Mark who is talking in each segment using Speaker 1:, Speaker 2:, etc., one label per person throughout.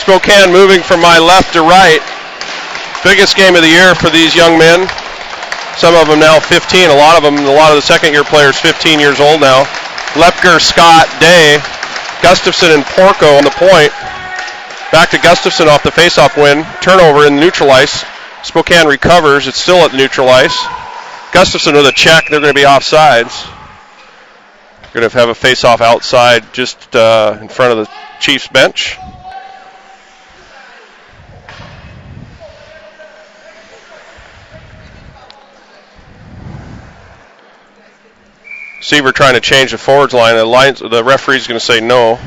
Speaker 1: Spokane moving from my left to right. Biggest game of the year for these young men. Some of them now 15. A lot of the second-year players 15 years old now. Lepker, Scott, Day, Gustafson, and Porco on the point. Back to Gustafson off the faceoff win. Turnover in the neutral ice. Spokane recovers. It's still at the neutral ice. Gustafson with a check. They're going to be offsides. Going to have a faceoff outside just in front of the Chiefs bench. Seaver trying to change the forwards line. The referee's going to say no.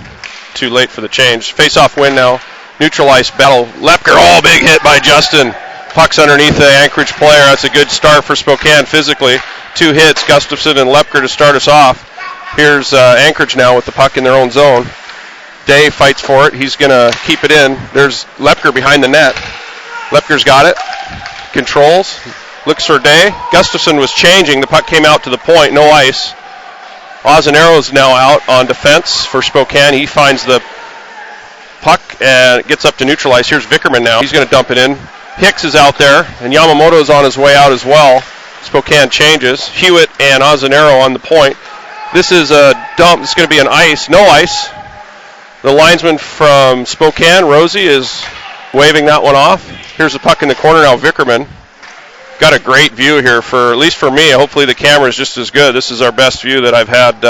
Speaker 1: Too late for the change. Face-off win now. Neutral ice battle. Lepker, big hit by Justin. Puck's underneath the Anchorage player. That's a good start for Spokane physically. 2 hits, Gustafson and Lepker to start us off. Here's Anchorage now with the puck in their own zone. Day fights for it. He's going to keep it in. There's Lepker behind the net. Lepker's got it. Controls. Looks for Day. Gustafson was changing. The puck came out to the point. No ice. Ozanero is now out on defense for Spokane. He finds the puck and gets up to neutral ice. Here's Vickerman now. He's going to dump it in. Hicks is out there, and Yamamoto is on his way out as well. Spokane changes. Hewitt and Ozanero on the point. This is a dump. This is going to be an ice. No ice. The linesman from Spokane, Rosie, is waving that one off. Here's the puck in the corner now, Vickerman. Got a great view here, at least for me. Hopefully the camera is just as good. This is our best view that I've had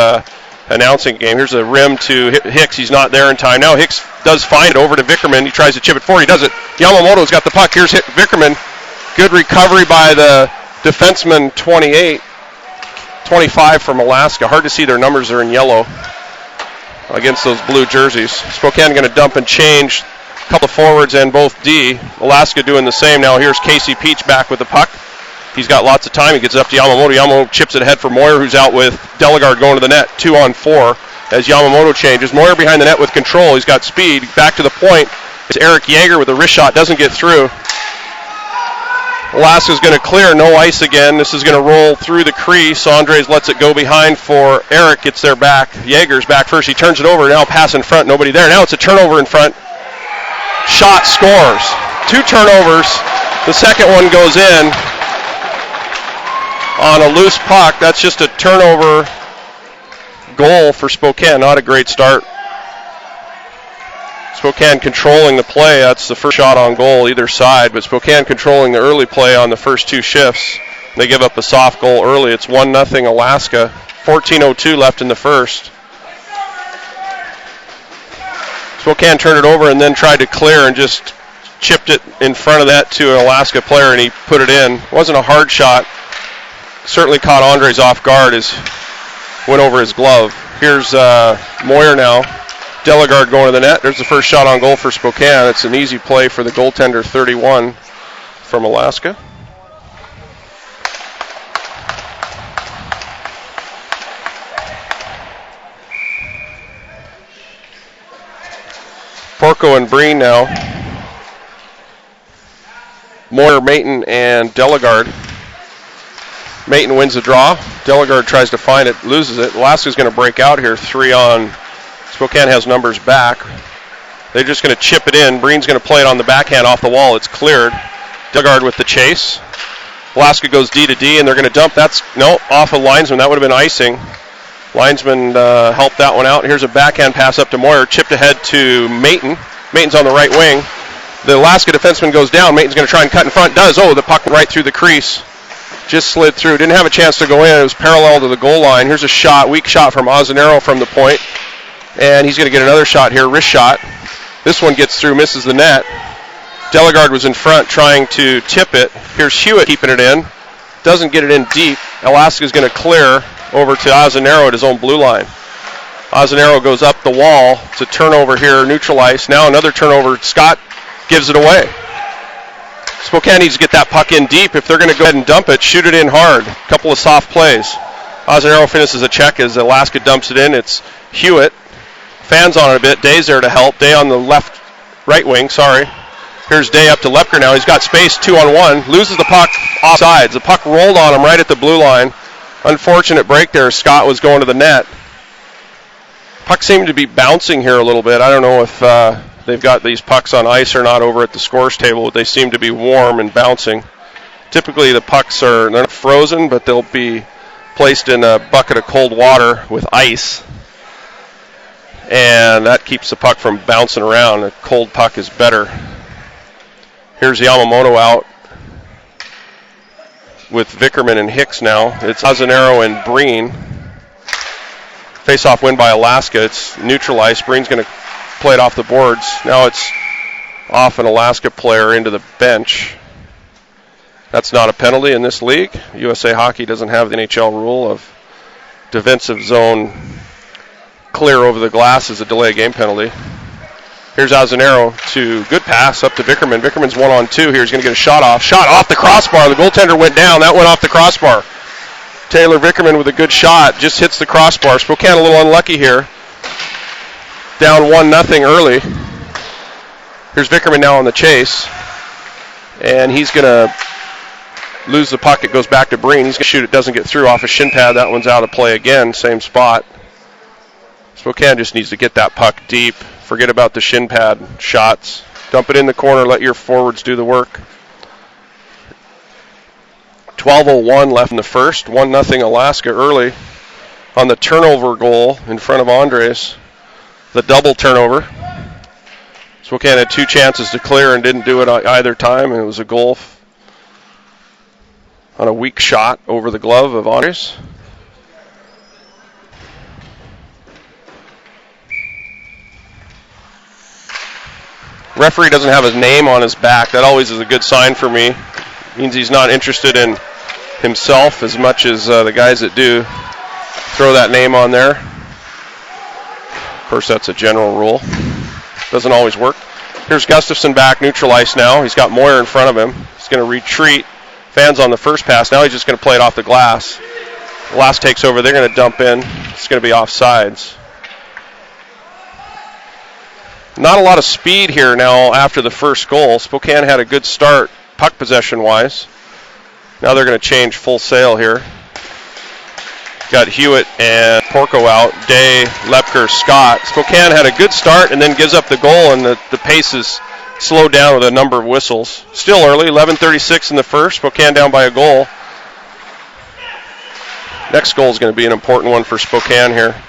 Speaker 1: announcing a game. Here's a rim to Hicks. He's not there in time. Now Hicks does find it over to Vickerman. He tries to chip it forward. He does it. Yamamoto's got the puck. Here's Vickerman. Good recovery by the defenseman, 25 from Alaska. Hard to see their numbers are in yellow against those blue jerseys. Spokane going to dump and change. A couple of forwards and both D. Alaska doing the same now. Here's Casey Peach back with the puck. He's got lots of time. He gets it up to Yamamoto. Yamamoto chips it ahead for Moyer, who's out with Delegard going to the net. 2-on-4 as Yamamoto changes. Moyer behind the net with control. He's got speed. Back to the point. It's Eric Yeager with a wrist shot. Doesn't get through. Alaska's going to clear. No ice again. This is going to roll through the crease. Andres lets it go behind for Eric. Gets there back. Yeager's back first. He turns it over. Now pass in front. Nobody there. Now it's a turnover in front. Shot, scores. 2 turnovers. The second one goes in on a loose puck. That's just a turnover goal for Spokane. Not a great start. Spokane controlling the play. That's the first shot on goal either side, but Spokane controlling the early play on the first 2 shifts. They give up a soft goal early. It's 1-0 Alaska. 14:02 left in the first. Spokane turned it over and then tried to clear and just chipped it in front of that to an Alaska player, and he put it in. Wasn't a hard shot. Certainly caught Andres off guard as went over his glove. Here's Moyer now. Delegard going to the net. There's the first shot on goal for Spokane. It's an easy play for the goaltender, 31 from Alaska. Porco and Breen now. Moyer, Mayton, and Delegard. Mayton wins the draw. Delegard tries to find it, loses it. Alaska's going to break out here. 3 on. Spokane has numbers back. They're just going to chip it in. Breen's going to play it on the backhand off the wall. It's cleared. Delegard with the chase. Alaska goes D to D, and they're going to dump. That's, no, off a linesman. That would have been icing. Linesman helped that one out. Here's a backhand pass up to Moyer. Chipped ahead to Mayton. Mayton's on the right wing. The Alaska defenseman goes down. Mayton's going to try and cut in front. Does. The puck right through the crease. Just slid through. Didn't have a chance to go in. It was parallel to the goal line. Here's a shot. Weak shot from Ozanero from the point. And he's going to get another shot here. Wrist shot. This one gets through. Misses the net. Delegard was in front trying to tip it. Here's Hewitt keeping it in. Doesn't get it in deep. Alaska's going to clear over to Ozanero at his own blue line. Ozanero goes up the wall. It's a turnover here, neutral ice. Now another turnover. Scott gives it away. Spokane needs to get that puck in deep. If they're going to go ahead and dump it, shoot it in hard. A couple of soft plays. Ozanero finishes a check as Alaska dumps it in. It's Hewitt. Fans on it a bit. Day's there to help. Day on the right wing, sorry. Here's Day up to Lepker now. He's got space, 2-on-1. Loses the puck offsides. The puck rolled on him right at the blue line. Unfortunate break there. Scott was going to the net. Puck seemed to be bouncing here a little bit. I don't know if they've got these pucks on ice or not over at the scores table. They seem to be warm and bouncing. Typically the pucks they're not frozen, but they'll be placed in a bucket of cold water with ice. And that keeps the puck from bouncing around. A cold puck is better. Here's Yamamoto out with Vickerman and Hicks now. It's Ozanero and Breen. Face-off win by Alaska. It's neutralized. Breen's going to play it off the boards. Now it's off an Alaska player into the bench. That's not a penalty in this league. USA Hockey doesn't have the NHL rule of defensive zone clear over the glass as a delay game penalty. Here's Ozanero to good pass up to Vickerman. Vickerman's 1-on-2 here. He's going to get a shot off. Shot off the crossbar. The goaltender went down. That went off the crossbar. Taylor Vickerman with a good shot. Just hits the crossbar. Spokane a little unlucky here. Down 1-0 early. Here's Vickerman now on the chase. And he's going to lose the puck. It goes back to Breen. He's going to shoot. It doesn't get through off a shin pad. That one's out of play again. Same spot. Spokane just needs to get that puck deep. Forget about the shin pad shots. Dump it in the corner. Let your forwards do the work. 12:01 left in the first. 1-0 Alaska early on the turnover goal in front of Andres. The double turnover. Spokane had 2 chances to clear and didn't do it either time. And it was a goal on a weak shot over the glove of Andres. Referee doesn't have his name on his back. That always is a good sign for me. Means he's not interested in himself as much as the guys that do throw that name on there. Of course, that's a general rule. Doesn't always work. Here's Gustafson back, neutralized now. He's got Moyer in front of him. He's going to retreat. Fans on the first pass. Now he's just going to play it off the glass. Glass takes over. They're going to dump in. It's going to be offsides. Not a lot of speed here now after the first goal. Spokane had a good start puck possession-wise. Now they're going to change full sail here. Got Hewitt and Porco out. Day, Lepker, Scott. Spokane had a good start and then gives up the goal, and the pace is slowed down with a number of whistles. Still early, 11:36 in the first. Spokane down by a goal. Next goal is going to be an important one for Spokane here.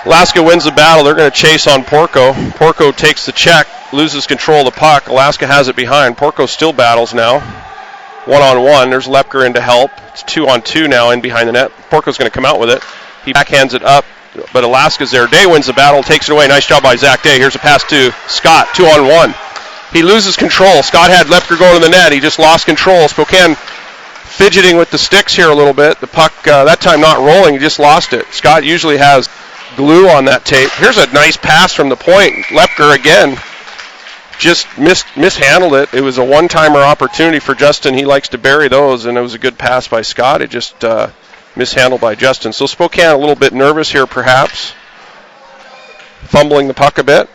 Speaker 1: Alaska wins the battle. They're going to chase on Porco. Porco takes the check, loses control of the puck. Alaska has it behind. Porco still battles now. 1-on-1. There's Lepker in to help. It's 2-on-2 now in behind the net. Porco's going to come out with it. He backhands it up, but Alaska's there. Day wins the battle, takes it away. Nice job by Zach Day. Here's a pass to Scott, 2-on-1. He loses control. Scott had Lepker going to the net. He just lost control. Spokane fidgeting with the sticks here a little bit. The puck, that time not rolling, he just lost it. Scott usually has glue on that tape. Here's a nice pass from the point. Lepker again just mishandled it. It was a one-timer opportunity for Justin. He likes to bury those, and it was a good pass by Scott. It just mishandled by Justin. So Spokane a little bit nervous here perhaps. Fumbling the puck a bit.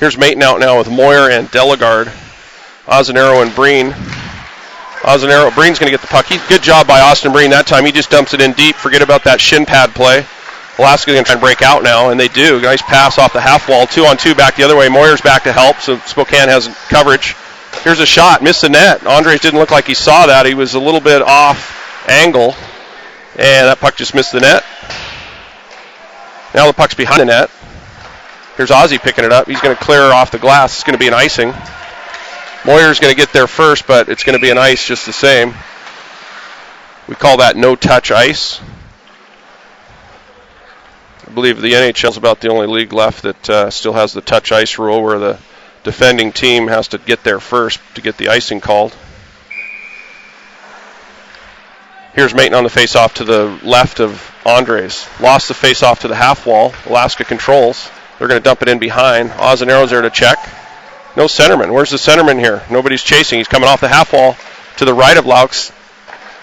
Speaker 1: Here's Maton out now with Moyer and Delegard. Ozanero and Breen. Breen's going to get the puck. Good job by Austin Breen that time. He just dumps it in deep. Forget about that shin pad play. Alaska's going to try and break out now, and they do. Nice pass off the half wall. 2-on-2 back the other way. Moyer's back to help, so Spokane has coverage. Here's a shot. Missed the net. Andres didn't look like he saw that. He was a little bit off angle, and that puck just missed the net. Now the puck's behind the net. Here's Ozzy picking it up. He's going to clear off the glass. It's going to be an icing. Moyer's going to get there first, but it's going to be an ice just the same. We call that no-touch ice. I believe the NHL is about the only league left that still has the touch ice rule where the defending team has to get there first to get the icing called. Here's Maton on the face-off to the left of Andres. Lost the face-off to the half wall. Alaska controls. They're going to dump it in behind. Ozanero's there to check. No centerman. Where's the centerman here? Nobody's chasing. He's coming off the half wall to the right of Laux.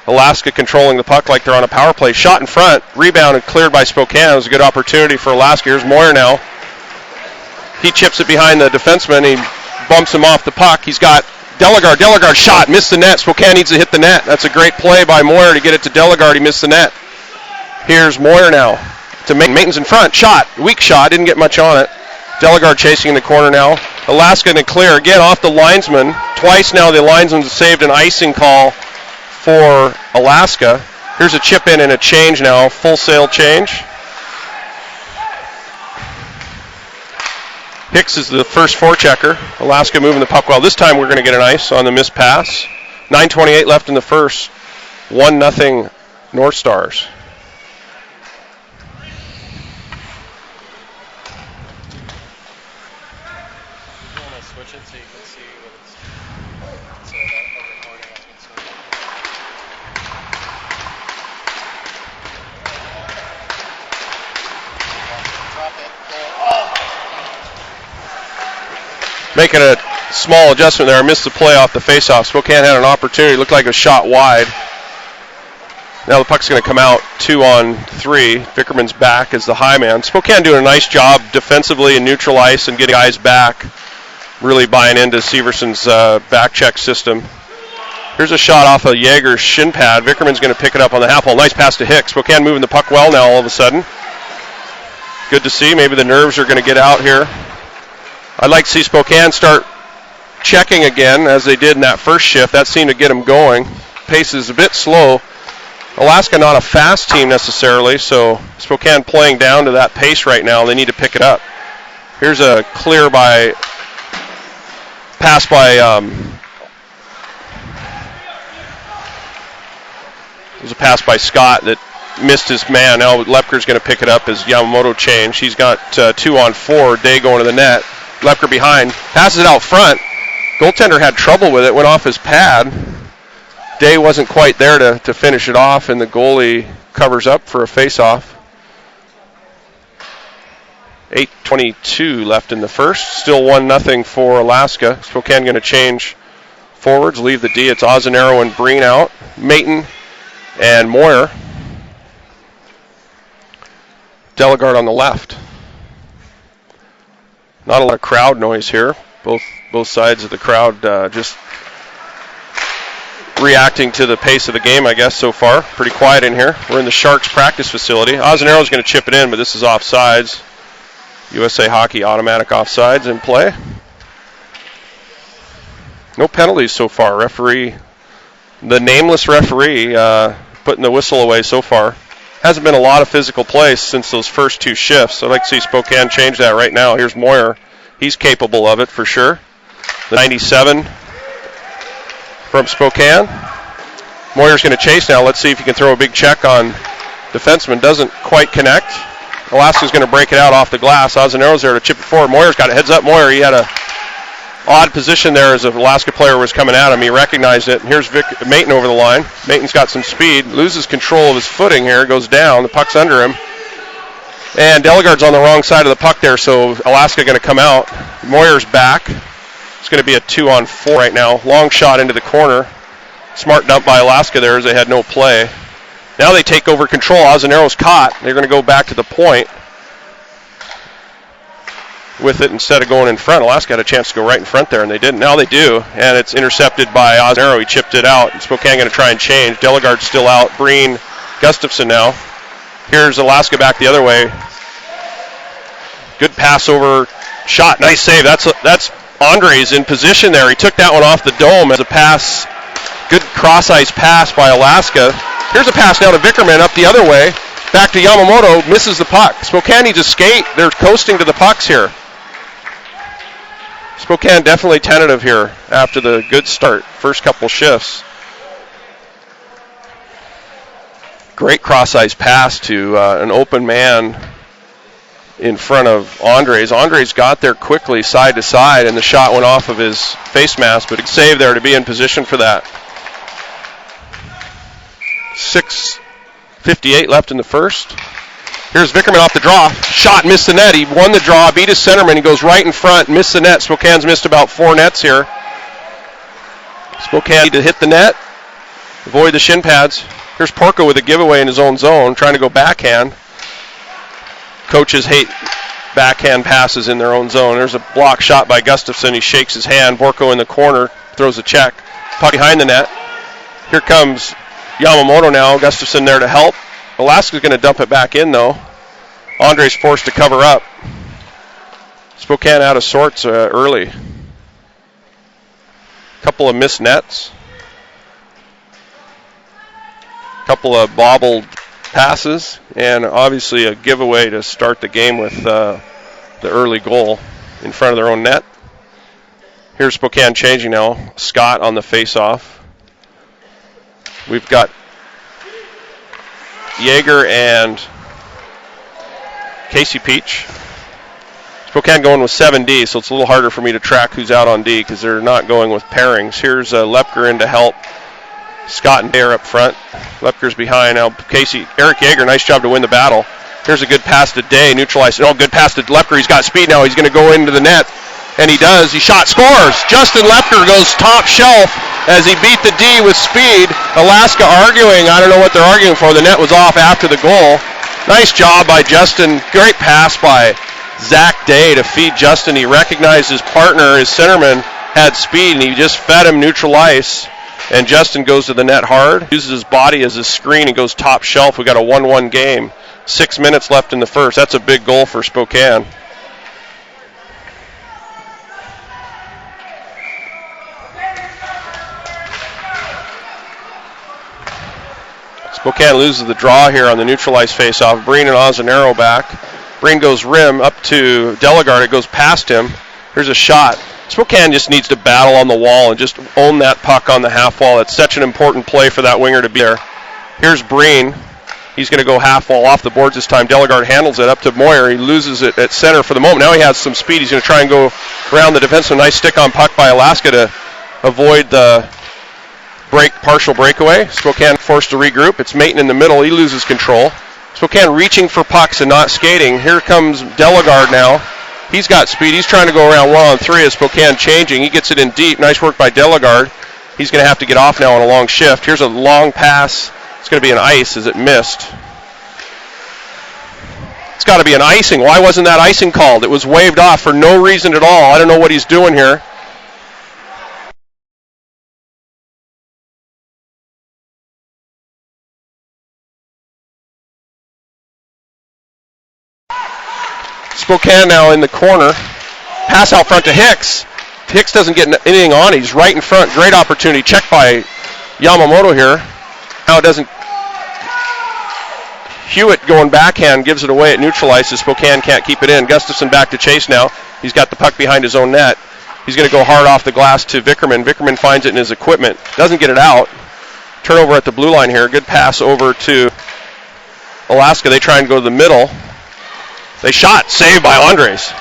Speaker 1: Alaska controlling the puck like they're on a power play. Shot in front. Rebound and cleared by Spokane. It was a good opportunity for Alaska. Here's Moyer now. He chips it behind the defenseman. He bumps him off the puck. He's got Delegard. Delegard shot. Missed the net. Spokane needs to hit the net. That's a great play by Moyer to get it to Delegard. He missed the net. Here's Moyer now. to Mayton. Mayton's in front. Shot. Weak shot. Didn't get much on it. Delegard chasing in the corner now. Alaska in the clear. Again, off the linesman. Twice now the linesman saved an icing call for Alaska. Here's a chip in and a change now. Full sail change. Hicks is the first forechecker. Alaska moving the puck well. This time we're going to get an ice on the missed pass. 9:28 left in the first. 1-0 North Stars. Making a small adjustment there. Missed the play off the faceoff. Spokane had an opportunity. Looked like a shot wide. Now the puck's going to come out 2-on-3. Vickerman's back as the high man. Spokane doing a nice job defensively in neutral ice and getting guys back. Really buying into Severson's back check system. Here's a shot off of Jaeger's shin pad. Vickerman's going to pick it up on the half wall. Nice pass to Hicks. Spokane moving the puck well now all of a sudden. Good to see. Maybe the nerves are going to get out here. I'd like to see Spokane start checking again as they did in that first shift. That seemed to get them going. Pace is a bit slow. Alaska not a fast team necessarily, so Spokane playing down to that pace right now. They need to pick it up. Here's a clear by pass by there's a pass by Scott that missed his man. Now Lepker's going to pick it up as Yamamoto changed. He's got 2-on-4. Day going to the net. Lepker behind. Passes it out front. Goaltender had trouble with it. Went off his pad. Day wasn't quite there to finish it off, and the goalie covers up for a face-off. 8:22 left in the first. Still 1-0 for Alaska. Spokane going to change forwards, leave the D. It's Ozanero and Breen out. Mayton and Moyer. Delegard on the left. Not a lot of crowd noise here. Both sides of the crowd just reacting to the pace of the game, I guess, so far. Pretty quiet in here. We're in the Sharks practice facility. Ozanero's going to chip it in, but this is offsides. USA Hockey automatic offsides in play. No penalties so far. Referee, the nameless referee, putting the whistle away so far. Hasn't been a lot of physical play since those first two shifts. I'd like to see Spokane change that right now. Here's Moyer. He's capable of it for sure. The 97 from Spokane. Moyer's going to chase now. Let's see if he can throw a big check on defenseman. Doesn't quite connect. Alaska's going to break it out off the glass. Ozanero's there to chip it forward. Moyer's got it. Heads up Moyer. He had a odd position there as an Alaska player was coming at him. He recognized it. And here's Mayton over the line. Mayton's got some speed. Loses control of his footing here. Goes down. The puck's under him. And Delegard's on the wrong side of the puck there, so Alaska going to come out. Moyer's back. It's going to be a 2-on-4 right now. Long shot into the corner. Smart dump by Alaska there as they had no play. Now they take over control. Ozanero's caught. They're going to go back to the point with it instead of going in front. Alaska had a chance to go right in front there, and they didn't. Now they do, and it's intercepted by Ozanero. He chipped it out. Spokane going to try and change. Delegard's still out. Breen, Gustafson now. Here's Alaska back the other way. Good pass over. Shot. Nice save. That's Andres in position there. He took that one off the dome as a pass. Good cross-ice pass by Alaska. Here's a pass now to Vickerman up the other way. Back to Yamamoto. Misses the puck. Spokane needs to skate. They're coasting to the pucks here. Spokane definitely tentative here after the good start. First couple shifts. Great cross-ice pass to an open man in front of Andres. Andres got there quickly side to side, and the shot went off of his face mask, but a save there to be in position for that. 6:58 left in the first. Here's Vickerman off the draw. Shot, missed the net. He won the draw, beat his centerman. He goes right in front, missed the net. Spokane's missed about 4 nets here. Spokane need to hit the net, avoid the shin pads. Here's Porco with a giveaway in his own zone, trying to go backhand. Coaches hate backhand passes in their own zone. There's a block shot by Gustafson. He shakes his hand. Porco in the corner, throws a check. Puck behind the net. Here comes Yamamoto now. Gustafson there to help. Alaska's going to dump it back in, though. Andres forced to cover up. Spokane out of sorts early. Couple of missed nets. Couple of bobbled passes, and obviously a giveaway to start the game with the early goal in front of their own net. Here's Spokane changing now. Scott on the face-off. We've got Yeager and Casey Peach. Spokane going with 7D, so it's a little harder for me to track who's out on D because they're not going with pairings. Here's Lepker in to help. Scott and Dare up front. Lepker's behind now. Eric Yeager, nice job to win the battle. Here's a good pass to Day, neutralized. Oh, good pass to Lepker. He's got speed now. He's going to go into the net, and he does. He shot, scores. Justin Lepker goes top shelf as he beat the D with speed. Alaska arguing. I don't know what they're arguing for. The net was off after the goal. Nice job by Justin. Great pass by Zach Day to feed Justin. He recognized his partner, his centerman, had speed, and he just fed him neutral ice. And Justin goes to the net hard, uses his body as his screen, and goes top shelf. We got a 1-1 game. 6 minutes left in the first. That's a big goal for Spokane. Spokane loses the draw here on the neutral ice faceoff. Breen and Ozanero back. Breen goes rim up to Delegard. It goes past him. Here's a shot. Spokane just needs to battle on the wall and just own that puck on the half wall. It's such an important play for that winger to be there. Here's Breen. He's going to go half wall off the boards this time. Delegard handles it up to Moyer. He loses it at center for the moment. Now he has some speed. He's going to try and go around the defense. A nice stick on puck by Alaska to avoid the partial breakaway. Spokane forced to regroup. It's Maton in the middle. He loses control. Spokane reaching for pucks and not skating. Here comes Delegard now. He's got speed. He's trying to go around 1-on-3 as Spokane changing. He gets it in deep. Nice work by Delegard. He's going to have to get off now on a long shift. Here's a long pass. It's going to be an ice as it missed. It's got to be an icing. Why wasn't that icing called? It was waved off for no reason at all. I don't know what he's doing here. Spokane now in the corner. Pass out front to Hicks. Hicks doesn't get anything on. He's right in front. Great opportunity. Checked by Yamamoto here. Now it doesn't. Hewitt going backhand gives it away at neutral ice as Spokane can't keep it in. Gustafson back to chase now. He's got the puck behind his own net. He's going to go hard off the glass to Vickerman. Vickerman finds it in his equipment. Doesn't get it out. Turnover at the blue line here. Good pass over to Alaska. They try and go to the middle. They shot. Saved by Andres.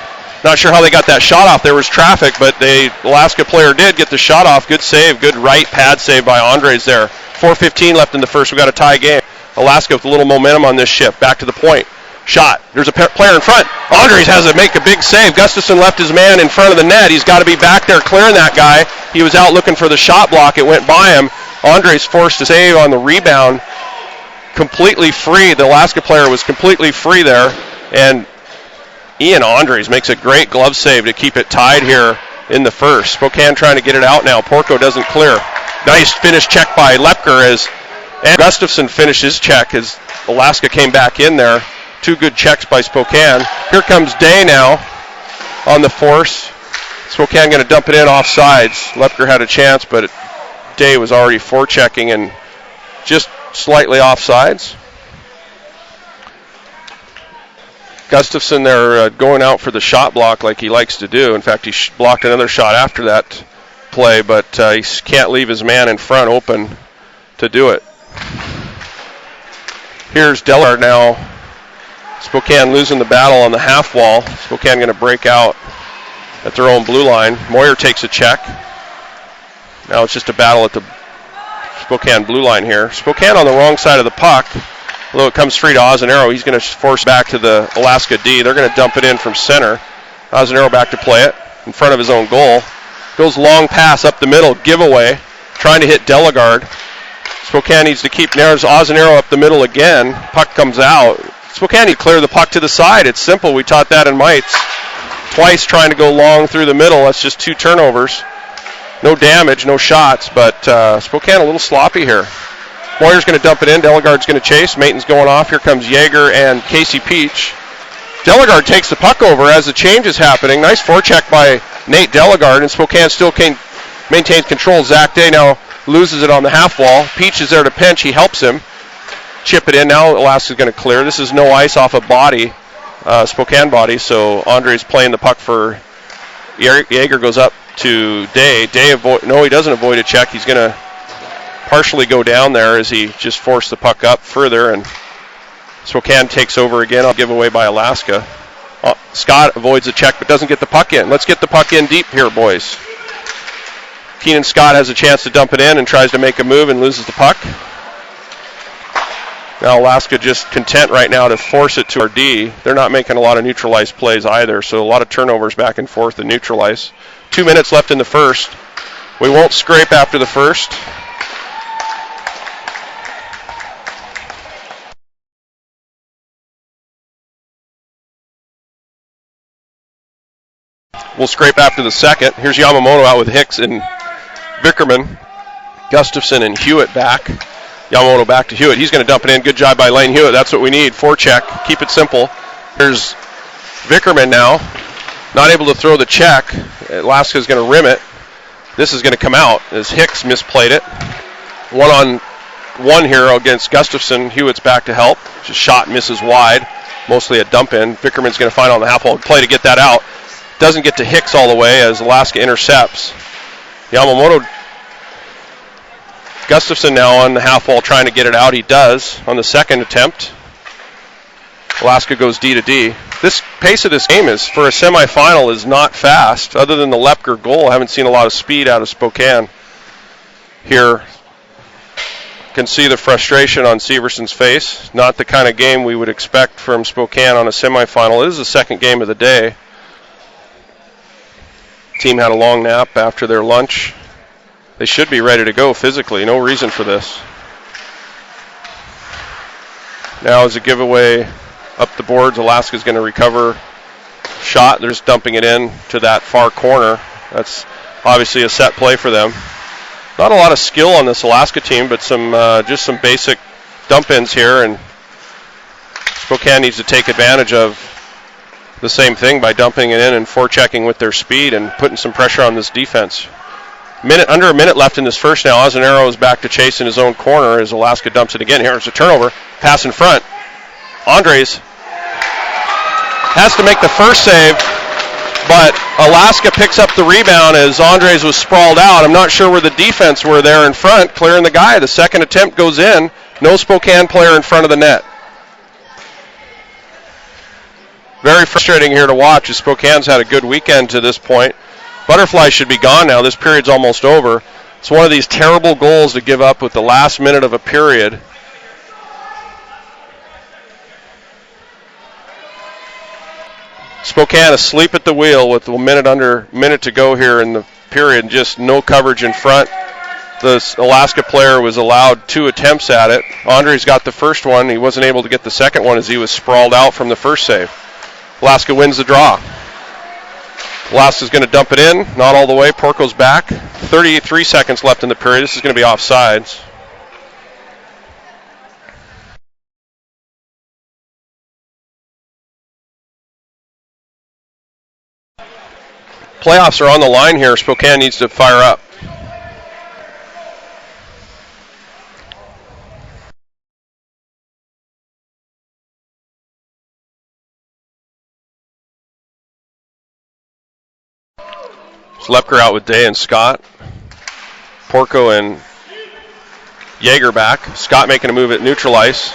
Speaker 1: Not sure how they got that shot off. There was traffic, but the Alaska player did get the shot off. Good save. Good right pad save by Andres there. 4:15 left in the first. We got a tie game. Alaska with a little momentum on this shift. Back to the point. Shot. There's a player in front. Andres has to make a big save. Gustafson left his man in front of the net. He's got to be back there clearing that guy. He was out looking for the shot block. It went by him. Andres forced to save on the rebound. Completely free. The Alaska player was completely free there. And Ian Andres makes a great glove save to keep it tied here in the first. Spokane trying to get it out now. Porco doesn't clear. Nice finish check by Lepker as Gustafson finished his check as Alaska came back in there. Two good checks by Spokane. Here comes Day now on the force. Spokane going to dump it in off sides. Lepker had a chance, but Day was already forechecking and just slightly off sides. Gustafson there going out for the shot block like he likes to do. In fact, he blocked another shot after that play, but he can't leave his man in front open to do it. Here's Deller now. Spokane losing the battle on the half wall. Spokane going to break out at their own blue line. Moyer takes a check. Now it's just a battle at the Spokane blue line here. Spokane on the wrong side of the puck. Although it comes free to Ozanero, he's going to force back to the Alaska D. They're going to dump it in from center. Ozanero back to play it in front of his own goal. Goes long pass up the middle, giveaway, trying to hit Delegard. Spokane needs to keep. There's Ozanero up the middle again. Puck comes out. Spokane need to clear the puck to the side. It's simple. We taught that in mites. Twice trying to go long through the middle. That's just two turnovers. No damage, no shots, but Spokane a little sloppy here. Moyer's going to dump it in. Delegard's going to chase. Maton's going off. Here comes Yeager and Casey Peach. Delegard takes the puck over as the change is happening. Nice forecheck by Nate Delegard, and Spokane still maintains control. Zach Day now loses it on the half wall. Peach is there to pinch. He helps him chip it in. Now Alaska's going to clear. This is no ice off a body, Spokane body, so Andre's playing the puck for Yeager. Goes up to Day. No, he doesn't avoid a check. He's going to partially go down there as he just forced the puck up further, and Spokane takes over again. I'll give away by Alaska. Scott avoids the check but doesn't get the puck in. Let's get the puck in deep here, boys. Keenan Scott has a chance to dump it in and tries to make a move and loses the puck. Now Alaska just content right now to force it to our D. They're not making a lot of neutralized plays either, so a lot of turnovers back and forth and neutralize. 2 minutes left in the first. We won't scrape after the first. We'll scrape after the second. Here's Yamamoto out with Hicks and Vickerman. Gustafson and Hewitt back. Yamamoto back to Hewitt. He's going to dump it in. Good job by Lane Hewitt. That's what we need. Forecheck. Keep it simple. Here's Vickerman now. Not able to throw the check. Alaska's going to rim it. This is going to come out as Hicks misplayed it. 1-on-1 here against Gustafson. Hewitt's back to help. Just shot misses wide. Mostly a dump in. Vickerman's going to find on the half wall play to get that out. Doesn't get to Hicks all the way as Alaska intercepts. Yamamoto. Gustafson now on the half wall trying to get it out. He does on the second attempt. Alaska goes D to D. This pace of this game is for a semifinal is not fast. Other than the Lepker goal, I haven't seen a lot of speed out of Spokane here. Can see the frustration on Severson's face. Not the kind of game we would expect from Spokane on a semifinal. It is the second game of the day. Team had a long nap after their lunch. They should be ready to go physically. No reason for this. Now as a giveaway up the boards, Alaska's going to recover shot. They're just dumping it in to that far corner. That's obviously a set play for them. Not a lot of skill on this Alaska team, but just some basic dump-ins here, and Spokane needs to take advantage of the same thing by dumping it in and forechecking with their speed and putting some pressure on this defense. Under a minute left in this first now. Ozanero is back to chase in his own corner as Alaska dumps it again. Here's a turnover. Pass in front. Andres has to make the first save, but Alaska picks up the rebound as Andres was sprawled out. I'm not sure where the defense were there in front, clearing the guy. The second attempt goes in. No Spokane player in front of the net. Very frustrating here to watch as Spokane's had a good weekend to this point. Butterfly should be gone now. This period's almost over. It's one of these terrible goals to give up with the last minute of a period. Spokane asleep at the wheel with a minute to go here in the period. Just no coverage in front. The Alaska player was allowed 2 attempts at it. Andre's got the first one. He wasn't able to get the second one as he was sprawled out from the first save. Alaska wins the draw. Alaska's going to dump it in. Not all the way. Porco's back. 33 seconds left in the period. This is going to be offsides. Playoffs are on the line here. Spokane needs to fire up. Lepker out with Day and Scott. Porco and Yeager back. Scott making a move at neutral ice.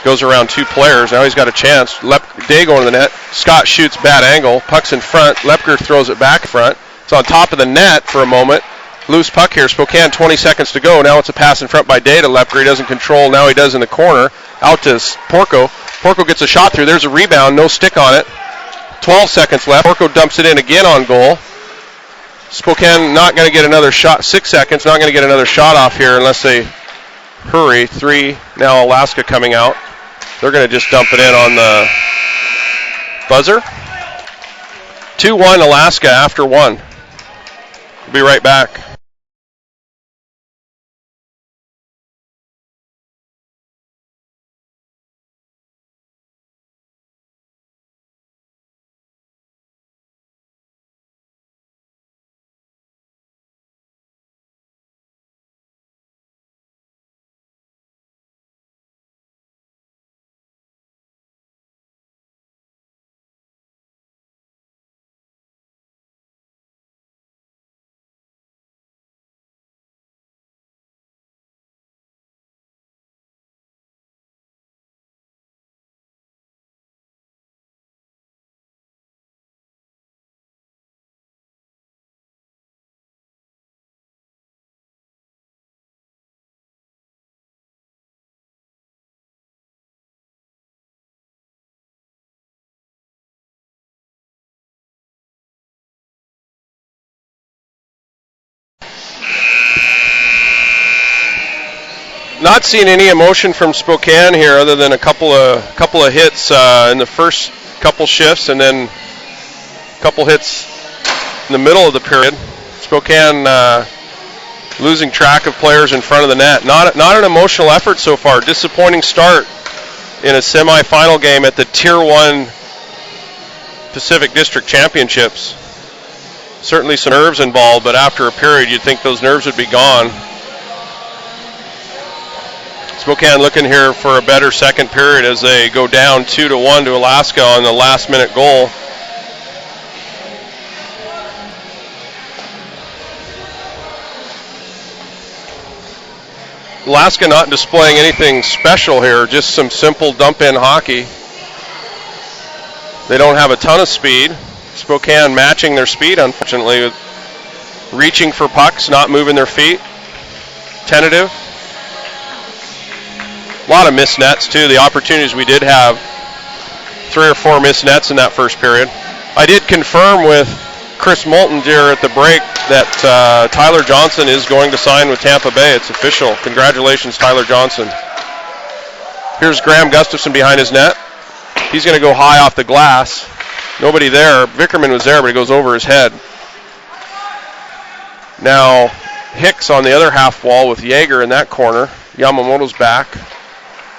Speaker 1: Goes around 2 players. Now he's got a chance. Day going to the net. Scott shoots bad angle. Puck's in front. Lepker throws it back in front. It's on top of the net for a moment. Loose puck here. Spokane 20 seconds to go. Now it's a pass in front by Day to Lepker. He doesn't control. Now he does in the corner. Out to Porco. Porco gets a shot through. There's a rebound. No stick on it. 12 seconds left. Porco dumps it in again on goal. Spokane not going to get another shot. 6 seconds. Not going to get another shot off here unless they hurry. 3. Now Alaska coming out. They're going to just dump it in on the buzzer. 2-1 Alaska after 1. We'll be right back. Not seeing any emotion from Spokane here, other than a couple of hits in the first couple shifts, and then a couple hits in the middle of the period. Spokane losing track of players in front of the net. Not an emotional effort so far. Disappointing start in a semifinal game at the Tier 1 Pacific District Championships. Certainly some nerves involved, but after a period you'd think those nerves would be gone. Spokane looking here for a better second period as they go down 2-1 to Alaska on the last minute goal. Alaska not displaying anything special here, just some simple dump-in hockey. They don't have a ton of speed. Spokane matching their speed, unfortunately, with reaching for pucks, not moving their feet. Tentative. A lot of missed nets, too. The opportunities we did have, 3 or 4 missed nets in that first period. I did confirm with Chris Moulton here at the break that Tyler Johnson is going to sign with Tampa Bay. It's official. Congratulations, Tyler Johnson. Here's Graham Gustafson behind his net. He's going to go high off the glass. Nobody there. Vickerman was there, but it goes over his head. Now, Hicks on the other half wall with Yeager in that corner. Yamamoto's back.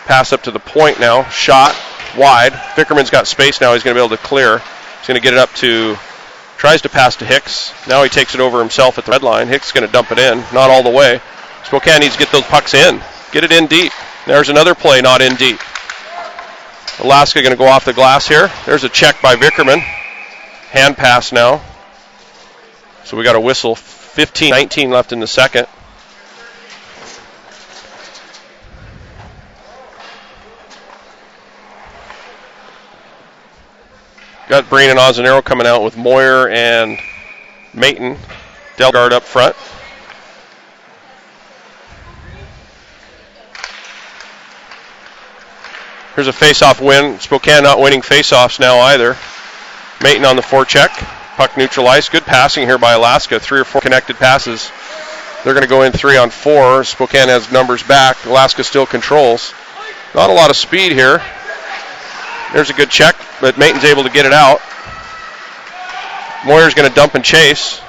Speaker 1: Pass up to the point now. Shot wide. Vickerman's got space now. He's going to be able to clear. He's going to get it up to, tries to pass to Hicks. Now he takes it over himself at the red line. Hicks is going to dump it in. Not all the way. Spokane needs to get those pucks in. Get it in deep. There's another play not in deep. Alaska going to go off the glass here. There's a check by Vickerman. Hand pass now. So we got a whistle. 15-19 left in the second. Got Breen and Ozanero coming out with Moyer and Mayton. Delgard up front. Here's a face-off win. Spokane not winning face-offs now either. Mayton on the forecheck. Puck neutralized. Good passing here by Alaska. 3 or 4 connected passes. They're going to go in 3-on-4. Spokane has numbers back. Alaska still controls. Not a lot of speed here. There's a good check, but Mayton's able to get it out. Moyer's going to dump and chase.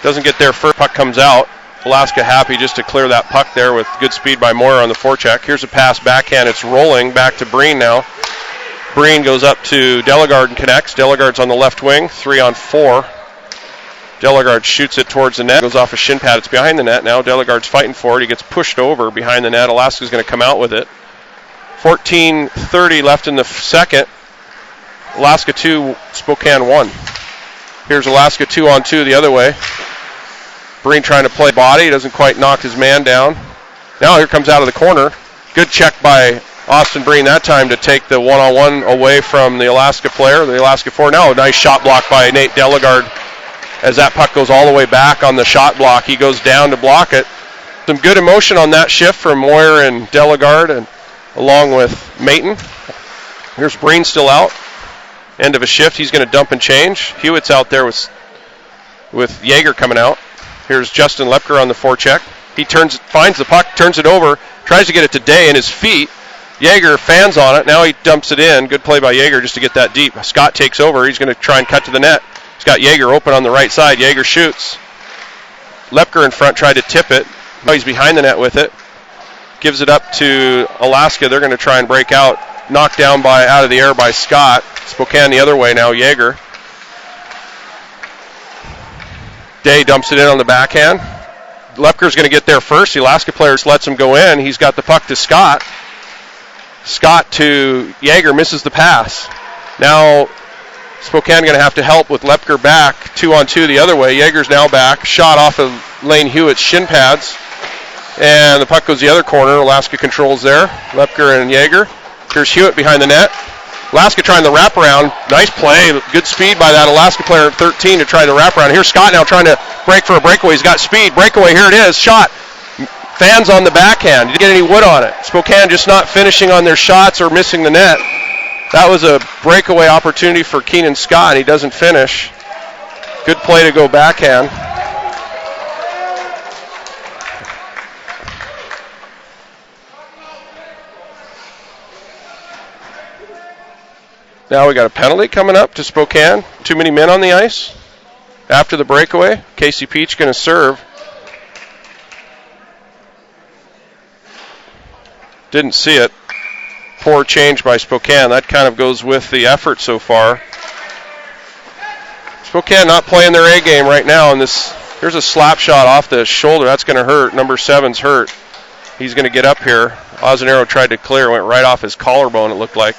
Speaker 1: Doesn't get there first. Puck comes out. Alaska happy just to clear that puck there with good speed by Moyer on the forecheck. Here's a pass backhand. It's rolling back to Breen now. Breen goes up to Delagard and connects. Delagard's on the left wing, 3-on-4. Delagard shoots it towards the net. Goes off a shin pad. It's behind the net now. Delagard's fighting for it. He gets pushed over behind the net. Alaska's going to come out with it. 14:30 left in the second. Alaska 2, Spokane 1. Here's Alaska 2-on-2 the other way. Breen trying to play body. He doesn't quite knock his man down. Now here comes out of the corner. Good check by Austin Breen that time to take the one-on-one away from the Alaska player, the Alaska forward. Now a nice shot block by Nate Delagard as that puck goes all the way back on the shot block. He goes down to block it. Some good emotion on that shift from Moyer and Delagard, and along with Mayton. Here's Breen still out. End of a shift. He's going to dump and change. Hewitt's out there with Yeager coming out. Here's Justin Lepker on the forecheck. He finds the puck, turns it over, tries to get it to Day in his feet. Yeager fans on it. Now he dumps it in. Good play by Yeager just to get that deep. Scott takes over. He's going to try and cut to the net. He's got Yeager open on the right side. Yeager shoots. Lepker in front tried to tip it. Now he's behind the net with it. Gives it up to Alaska. They're going to try and break out. Knocked down out of the air by Scott. Spokane the other way now. Yeager. Day dumps it in on the backhand. Lepker's going to get there first. The Alaska player lets him go in. He's got the puck to Scott. Scott to Yeager, misses the pass. Now Spokane going to have to help with Lepker back. 2-on-2 the other way. Yeager's now back. Shot off of Lane Hewitt's shin pads. And the puck goes the other corner. Alaska controls there. Lepker and Yeager. Here's Hewitt behind the net. Alaska trying the wraparound. Nice play. Good speed by that Alaska player at 13 to try the wraparound. Here's Scott now trying to break for a breakaway. He's got speed. Breakaway. Here it is. Shot. Fans on the backhand. Didn't get any wood on it. Spokane just not finishing on their shots or missing the net. That was a breakaway opportunity for Keenan Scott. He doesn't finish. Good play to go backhand. Now we got a penalty coming up to Spokane. Too many men on the ice after the breakaway. Casey Peach going to serve. Didn't see it. Poor change by Spokane. That kind of goes with the effort so far. Spokane not playing their A game right now. And here's a slap shot off the shoulder. That's going to hurt. Number 7's hurt. He's going to get up here. Ozanero tried to clear. Went right off his collarbone, it looked like.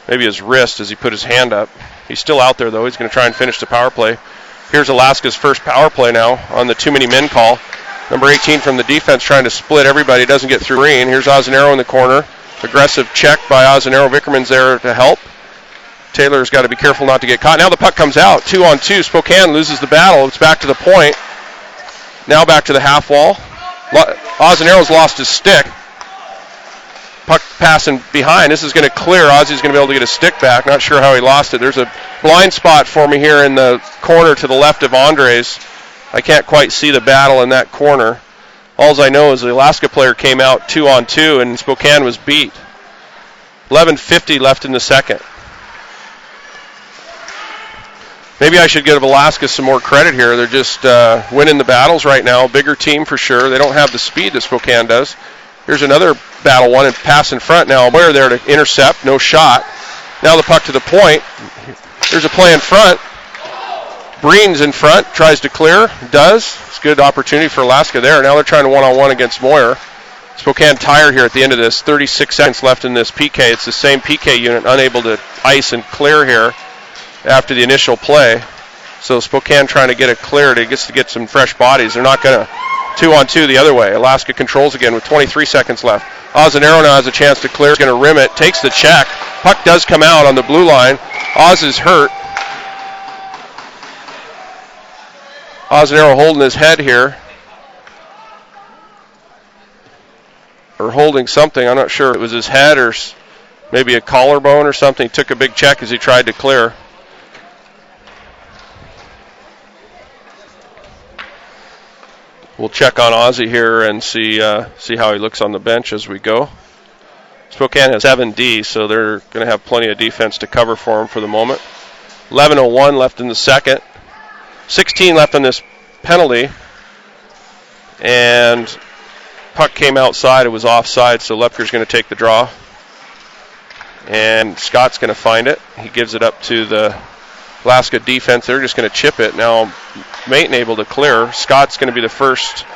Speaker 1: Maybe his wrist as he put his hand up. He's still out there, though. He's going to try and finish the power play. Here's Alaska's first power play now on the too many men call. Number 18 from the defense trying to split everybody. Doesn't get through Green. Here's Ozanero in the corner. Aggressive check by Ozanero. Vickerman's there to help. Taylor's got to be careful not to get caught. Now the puck comes out. 2-on-2. Spokane loses the battle. It's back to the point. Now back to the half wall. Ozanero's lost his stick. Puck passing behind. This is going to clear. Ozzy's going to be able to get his stick back. Not sure how he lost it. There's a blind spot for me here in the corner to the left of Andres. I can't quite see the battle in that corner. All I know is the Alaska player came out 2-on-2 and Spokane was beat. 11:50 left in the second. Maybe I should give Alaska some more credit here. They're just winning the battles right now. Bigger team for sure. They don't have the speed that Spokane does. Here's another battle one and pass in front now. Boyer there to intercept. No shot. Now the puck to the point. There's a play in front. Breen's in front. Tries to clear. Does. It's a good opportunity for Alaska there. Now they're trying to one-on-one against Moyer. Spokane tired here at the end of this. 36 seconds left in this PK. It's the same PK unit unable to ice and clear here after the initial play. So Spokane trying to get it cleared. It gets to get some fresh bodies. They're not going to 2-on-2 the other way. Alaska controls again with 23 seconds left. Ozanero now has a chance to clear. He's going to rim it. Takes the check. Puck does come out on the blue line. Oz is hurt. Ozanero holding his head here. Or holding something. I'm not sure. It was his head or maybe a collarbone or something. He took a big check as he tried to clear. We'll check on Ozzy here and see how he looks on the bench as we go. Spokane has 7D, so they're going to have plenty of defense to cover for him for the moment. 11:01 left in the second. 16 left on this penalty. And puck came outside. It was offside, so Lepker's going to take the draw. And Scott's going to find it. He gives it up to the Alaska defense. They're just going to chip it. Now Mayton able to clear. Scott's going to be the first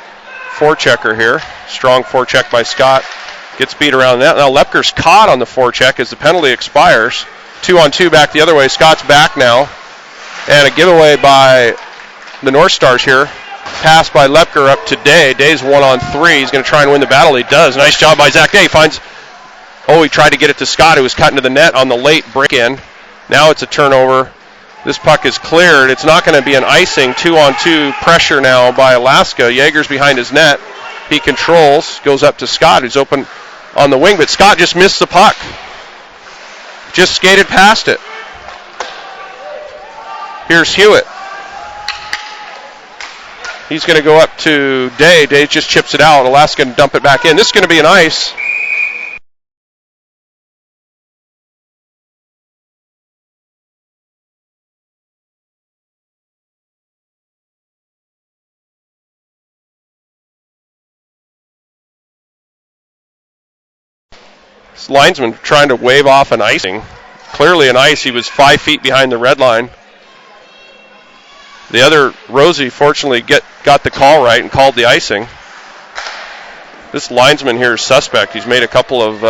Speaker 1: forechecker here. Strong forecheck by Scott. Gets beat around that. Now Lepker's caught on the forecheck as the penalty expires. 2-on-2 back the other way. Scott's back now. And a giveaway by the North Stars here. Pass by Lepker up to Day. Day's 1-on-3. He's going to try and win the battle. He does. Nice job by Zach Day. He tried to get it to Scott, who was cut into the net on the late break-in. Now it's a turnover. This puck is cleared. It's not going to be an icing. 2-on-2 pressure now by Alaska. Yeager's behind his net. He controls. Goes up to Scott, who's open on the wing. But Scott just missed the puck. Just skated past it. Here's Hewitt. He's going to go up to Day. Day just chips it out. Alaska can dump it back in. This is going to be an ice. This linesman trying to wave off an icing. Clearly an ice. He was 5 feet behind the red line. The other, Rosie, fortunately got the call right and called the icing. This linesman here is suspect. He's made a couple of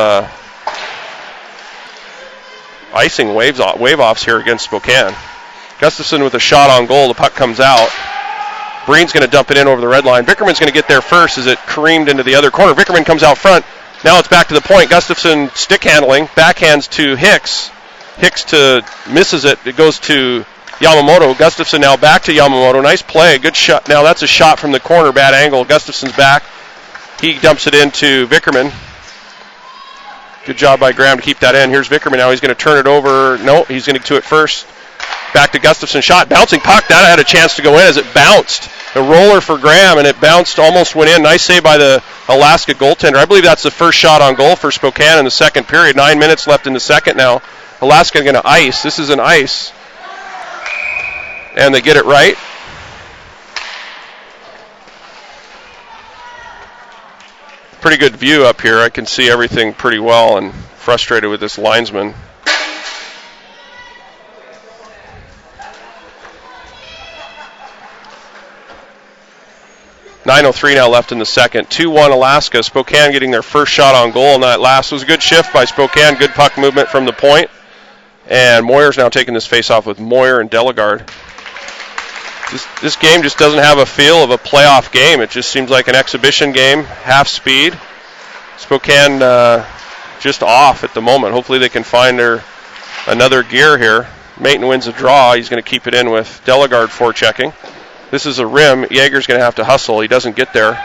Speaker 1: icing wave-offs here against Spokane. Gustafson with a shot on goal. The puck comes out. Breen's going to dump it in over the red line. Vickerman's going to get there first as it careened into the other corner. Vickerman comes out front. Now it's back to the point. Gustafson stick handling. Backhands to Hicks. Hicks misses it. It goes to Yamamoto. Gustafson now back to Yamamoto. Nice play. Good shot. Now that's a shot from the corner. Bad angle. Gustafson's back. He dumps it into Vickerman. Good job by Graham to keep that in. Here's Vickerman now. He's going to turn it over. No, he's going to get to it first. Back to Gustafson. Shot. Bouncing puck. That had a chance to go in as it bounced. A roller for Graham, and it bounced, almost went in. Nice save by the Alaska goaltender. I believe that's the first shot on goal for Spokane in the second period. 9 minutes left in the second now. Alaska going to ice. This is an ice. And they get it right. Pretty good view up here. I can see everything pretty well, and frustrated with this linesman. .9:03 now left in the second. 2-1 Alaska. Spokane getting their first shot on goal, and that last was a good shift by Spokane. Good puck movement from the point. And Moyer's now taking this face-off with Moyer and Delegard. This game just doesn't have a feel of a playoff game. It just seems like an exhibition game, half speed. Spokane just off at the moment. Hopefully they can find another gear here. Maton wins a draw. He's going to keep it in with Delegard forechecking. This is a rim. Jaeger's going to have to hustle. He doesn't get there.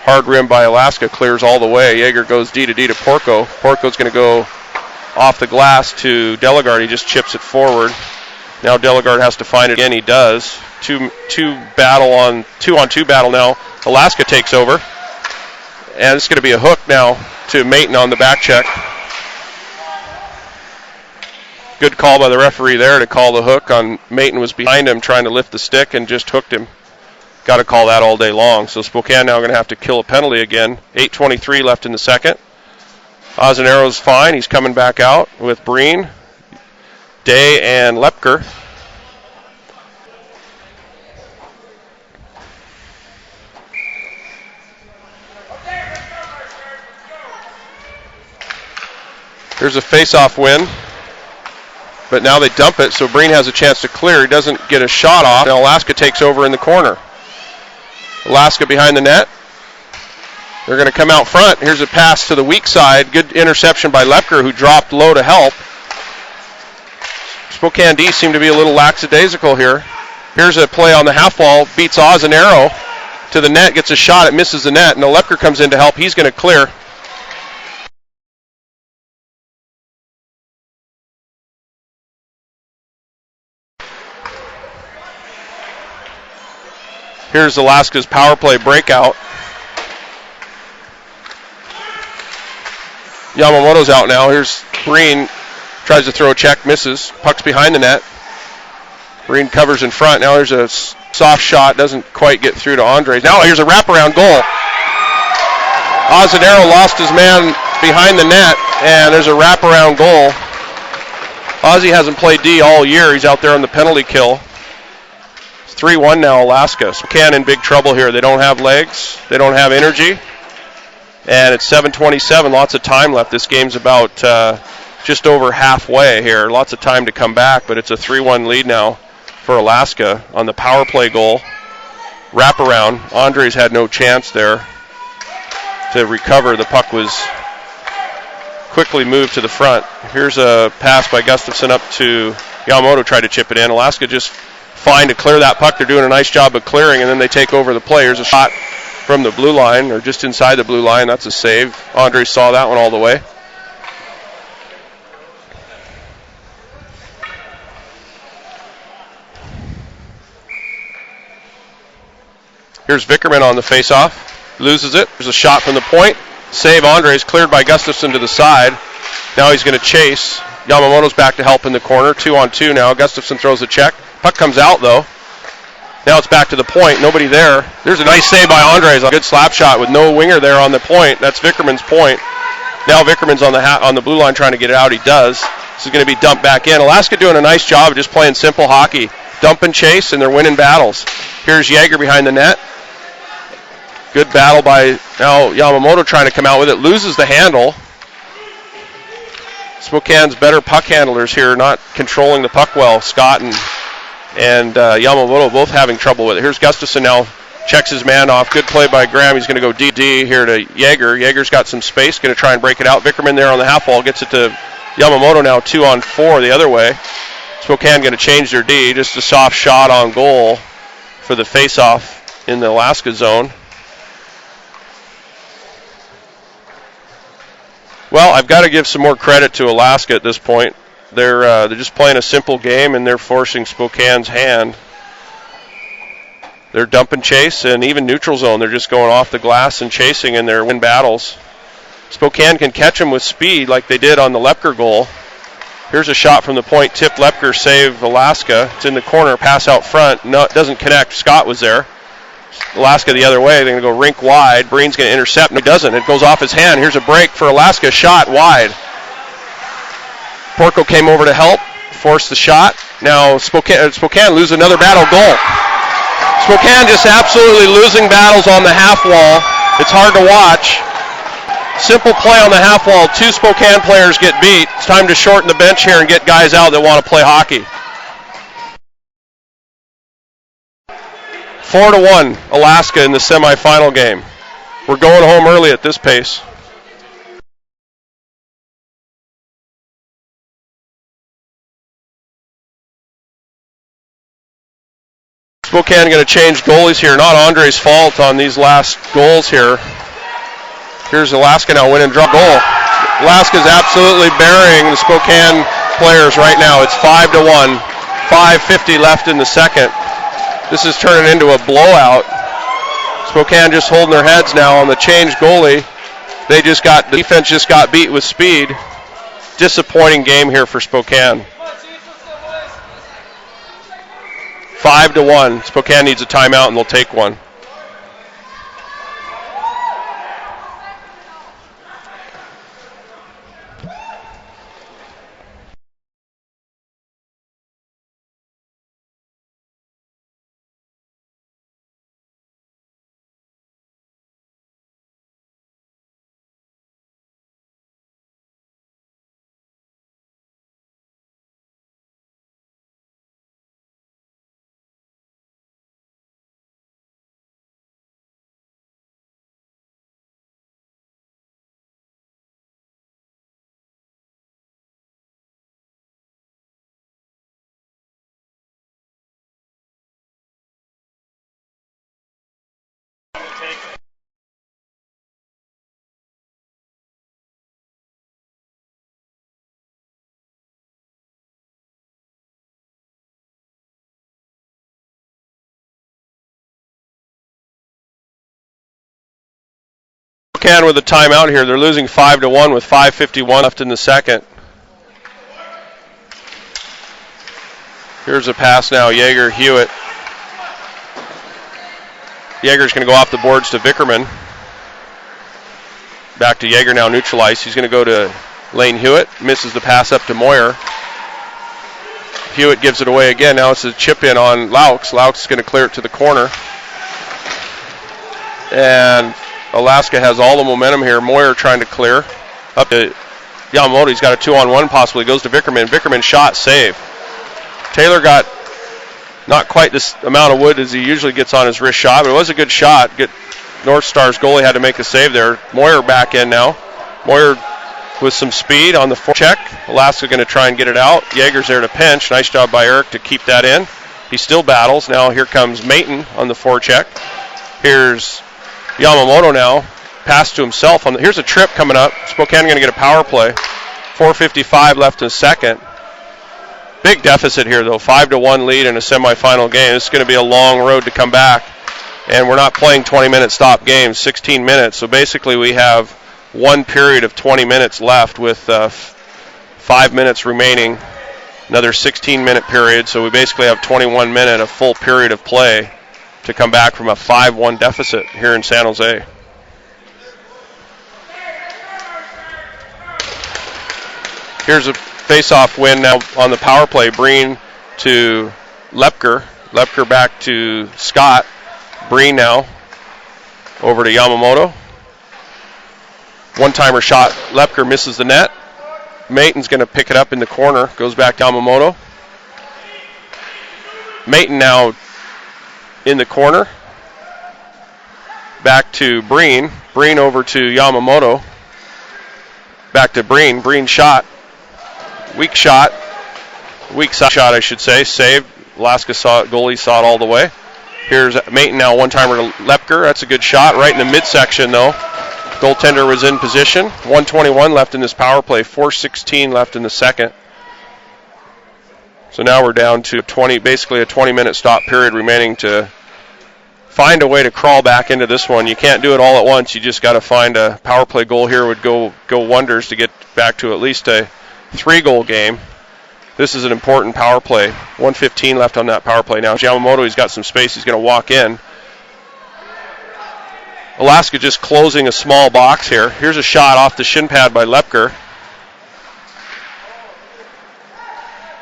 Speaker 1: Hard rim by Alaska, clears all the way. Jaeger goes D to D to Porco. Porco's going to go off the glass to Delegard. He just chips it forward. Now Delegard has to find it again. He does. Two on two battle now. Alaska takes over. And it's going to be a hook now to Maton on the back check. Good call by the referee there to call the hook on Maton. Was behind him trying to lift the stick and just hooked him. Got to call that all day long. So Spokane now going to have to kill a penalty again. 8:23 left in the second. Ozanaro's fine. He's coming back out with Breen, Day, and Lepker. There's a face-off win. But now they dump it, so Breen has a chance to clear. He doesn't get a shot off. Now Alaska takes over in the corner. Alaska behind the net. They're going to come out front. Here's a pass to the weak side. Good interception by Lepker, who dropped low to help. Spokane D seem to be a little lackadaisical here. Here's a play on the half wall. Beats Ozanaro to the net. Gets a shot. It misses the net. Now Lepker comes in to help. He's going to clear. Here's Alaska's power play breakout. Yamamoto's out now. Here's Breen. Tries to throw a check, misses. Puck's behind the net. Breen covers in front. Now there's a soft shot. Doesn't quite get through to Andres. Now here's a wraparound goal. Ozanaro lost his man behind the net, and there's a wraparound goal. Ozzy hasn't played D all year. He's out there on the penalty kill. 3-1 now, Alaska. Spokane in big trouble here. They don't have legs. They don't have energy. And it's 7:27. Lots of time left. This game's about just over halfway here. Lots of time to come back, but it's a 3-1 lead now for Alaska on the power play goal. Wraparound. Andres had no chance there to recover. The puck was quickly moved to the front. Here's a pass by Gustafson up to Yamamoto. Tried to chip it in. Alaska just fine to clear that puck. They're doing a nice job of clearing, and then they take over the play. Here's a shot from the blue line, or just inside the blue line. That's a save. Andre saw that one all the way. Here's Vickerman on the faceoff. Loses it. There's a shot from the point. Save. Andres cleared by Gustafson to the side. Now he's going to chase. Yamamoto's back to help in the corner. 2-on-2 now. Gustafson throws a check. Puck comes out, though. Now it's back to the point. Nobody there. There's a nice save by Andres. A good slap shot with no winger there on the point. That's Vickerman's point. Now Vickerman's on the blue line trying to get it out. He does. This is going to be dumped back in. Alaska doing a nice job of just playing simple hockey. Dump and chase, and they're winning battles. Here's Jaeger behind the net. Good battle by now Yamamoto trying to come out with it. Loses the handle. Spokane's better puck handlers here, not controlling the puck well. Scott and Yamamoto both having trouble with it. Here's Gustafson now, checks his man off. Good play by Graham. He's going to go DD here to Jaeger. Jaeger's got some space, going to try and break it out. Vickerman there on the half wall, gets it to Yamamoto now, 2-on-4 the other way. Spokane going to change their D. Just a soft shot on goal for the face-off in the Alaska zone. Well, I've got to give some more credit to Alaska at this point. They're just playing a simple game, and they're forcing Spokane's hand. They're dump and chase, and even neutral zone. They're just going off the glass and chasing, and they're win battles. Spokane can catch them with speed like they did on the Lepker goal. Here's a shot from the point. Tip Lepker, save Alaska. It's in the corner. Pass out front. No, it doesn't connect. Scott was there. Alaska the other way. They're going to go rink wide. Breen's going to intercept. No, he doesn't. It goes off his hand. Here's a break for Alaska. Shot wide. Porco came over to help. Forced the shot. Now Spokane lose another battle. Goal. Spokane just absolutely losing battles on the half wall. It's hard to watch. Simple play on the half wall. 2 Spokane players get beat. It's time to shorten the bench here and get guys out that want to play hockey. 4-1, Alaska in the semifinal game. We're going home early at this pace. Spokane going to change goalies here. Not Andre's fault on these last goals here. Here's Alaska now winning draw goal. Alaska's absolutely burying the Spokane players right now. It's 5-1. 5:50 left in the second. This is turning into a blowout. Spokane just holding their heads now on the change goalie. The defense just got beat with speed. Disappointing game here for Spokane. 5-1. Spokane needs a timeout and they'll take one. Spokane with a timeout here. They're losing 5-1 with 5:51 left in the second. Here's a pass now. Yeager, Hewitt. Yeager's going to go off the boards to Vickerman. Back to Yeager now, neutralized. He's going to go to Lane Hewitt. Misses the pass up to Moyer. Hewitt gives it away again. Now it's a chip in on Laux. Laux is going to clear it to the corner. And Alaska has all the momentum here. Moyer trying to clear. Up to Yamamoto. He's got a 2-on-1 possibly. Goes to Vickerman. Vickerman shot, save. Taylor got not quite this amount of wood as he usually gets on his wrist shot, but it was a good shot. Good. North Star's goalie had to make a save there. Moyer back in now. Moyer with some speed on the forecheck. Alaska going to try and get it out. Yeager's there to pinch. Nice job by Eric to keep that in. He still battles. Now here comes Mayton on the forecheck. Here's Yamamoto now. Pass to himself. Here's a trip coming up. Spokane going to get a power play. 4:55 left in the second. Big deficit here, though. 5-1 lead in a semifinal game. It's going to be a long road to come back. And we're not playing 20-minute stop games, 16 minutes. So basically we have one period of 20 minutes left with 5 minutes remaining. Another 16-minute period. So we basically have 21 minutes, a full period of play to come back from a 5-1 deficit here in San Jose. Here's a face-off win now on the power play. Breen to Lepker. Lepker back to Scott. Breen now over to Yamamoto. One-timer shot. Lepker misses the net. Mayton's going to pick it up in the corner. Goes back to Yamamoto. Mayton now in the corner. Back to Breen. Breen over to Yamamoto. Back to Breen. Breen shot. Weak shot. Weak shot, I should say. Saved. Alaska saw it. Goalie saw it all the way. Here's Mayton now. One-timer to Lepker. That's a good shot. Right in the midsection, though. Goaltender was in position. 1:21 left in this power play. 4:16 left in the second. So now we're down to basically a 20-minute stop period remaining to find a way to crawl back into this one. You can't do it all at once. You just got to find a power play goal here would go wonders to get back to at least a 3-goal game. This is an important power play. 1:15 left on that power play now. Yamamoto, he's got some space. He's going to walk in. Alaska just closing a small box here. Here's a shot off the shin pad by Lepker.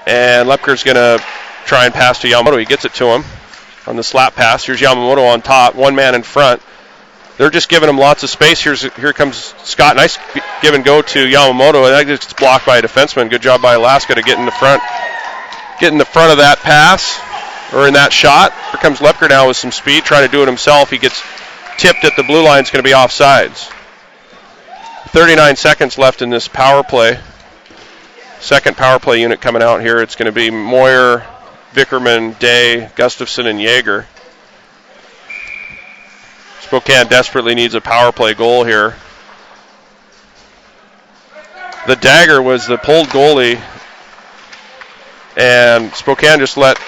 Speaker 1: And Lepker's going to try and pass to Yamamoto. He gets it to him on the slap pass. Here's Yamamoto on top, one man in front. They're just giving him lots of space. Here comes Scott. Nice give and go to Yamamoto, and that gets blocked by a defenseman. Good job by Alaska to get in the front of that pass, or in that shot. Here comes Lepker now with some speed, trying to do it himself. He gets tipped at the blue line. It's going to be offsides. 39 seconds left in this power play. Second power play unit coming out here. It's going to be Moyer, Vickerman, Day, Gustafson, and Yeager. Spokane desperately needs a power play goal here. The dagger was the pulled goalie, and Spokane just let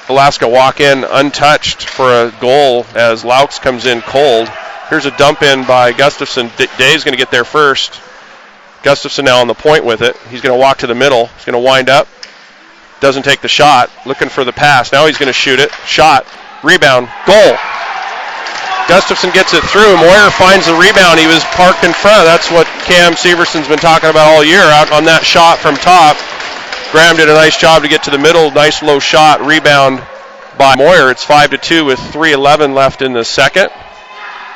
Speaker 1: Alaska walk in untouched for a goal as Laux comes in cold. Here's a dump in by Gustafson. Day's going to get there first. Gustafson now on the point with it. He's going to walk to the middle. He's going to wind up. Doesn't take the shot. Looking for the pass. Now he's going to shoot it. Shot. Rebound. Goal. Gustafson gets it through. Moyer finds the rebound. He was parked in front. That's what Cam Severson's been talking about all year. Out on that shot from top. Graham did a nice job to get to the middle. Nice low shot. Rebound by Moyer. It's 5-2 with 3:11 left in the second.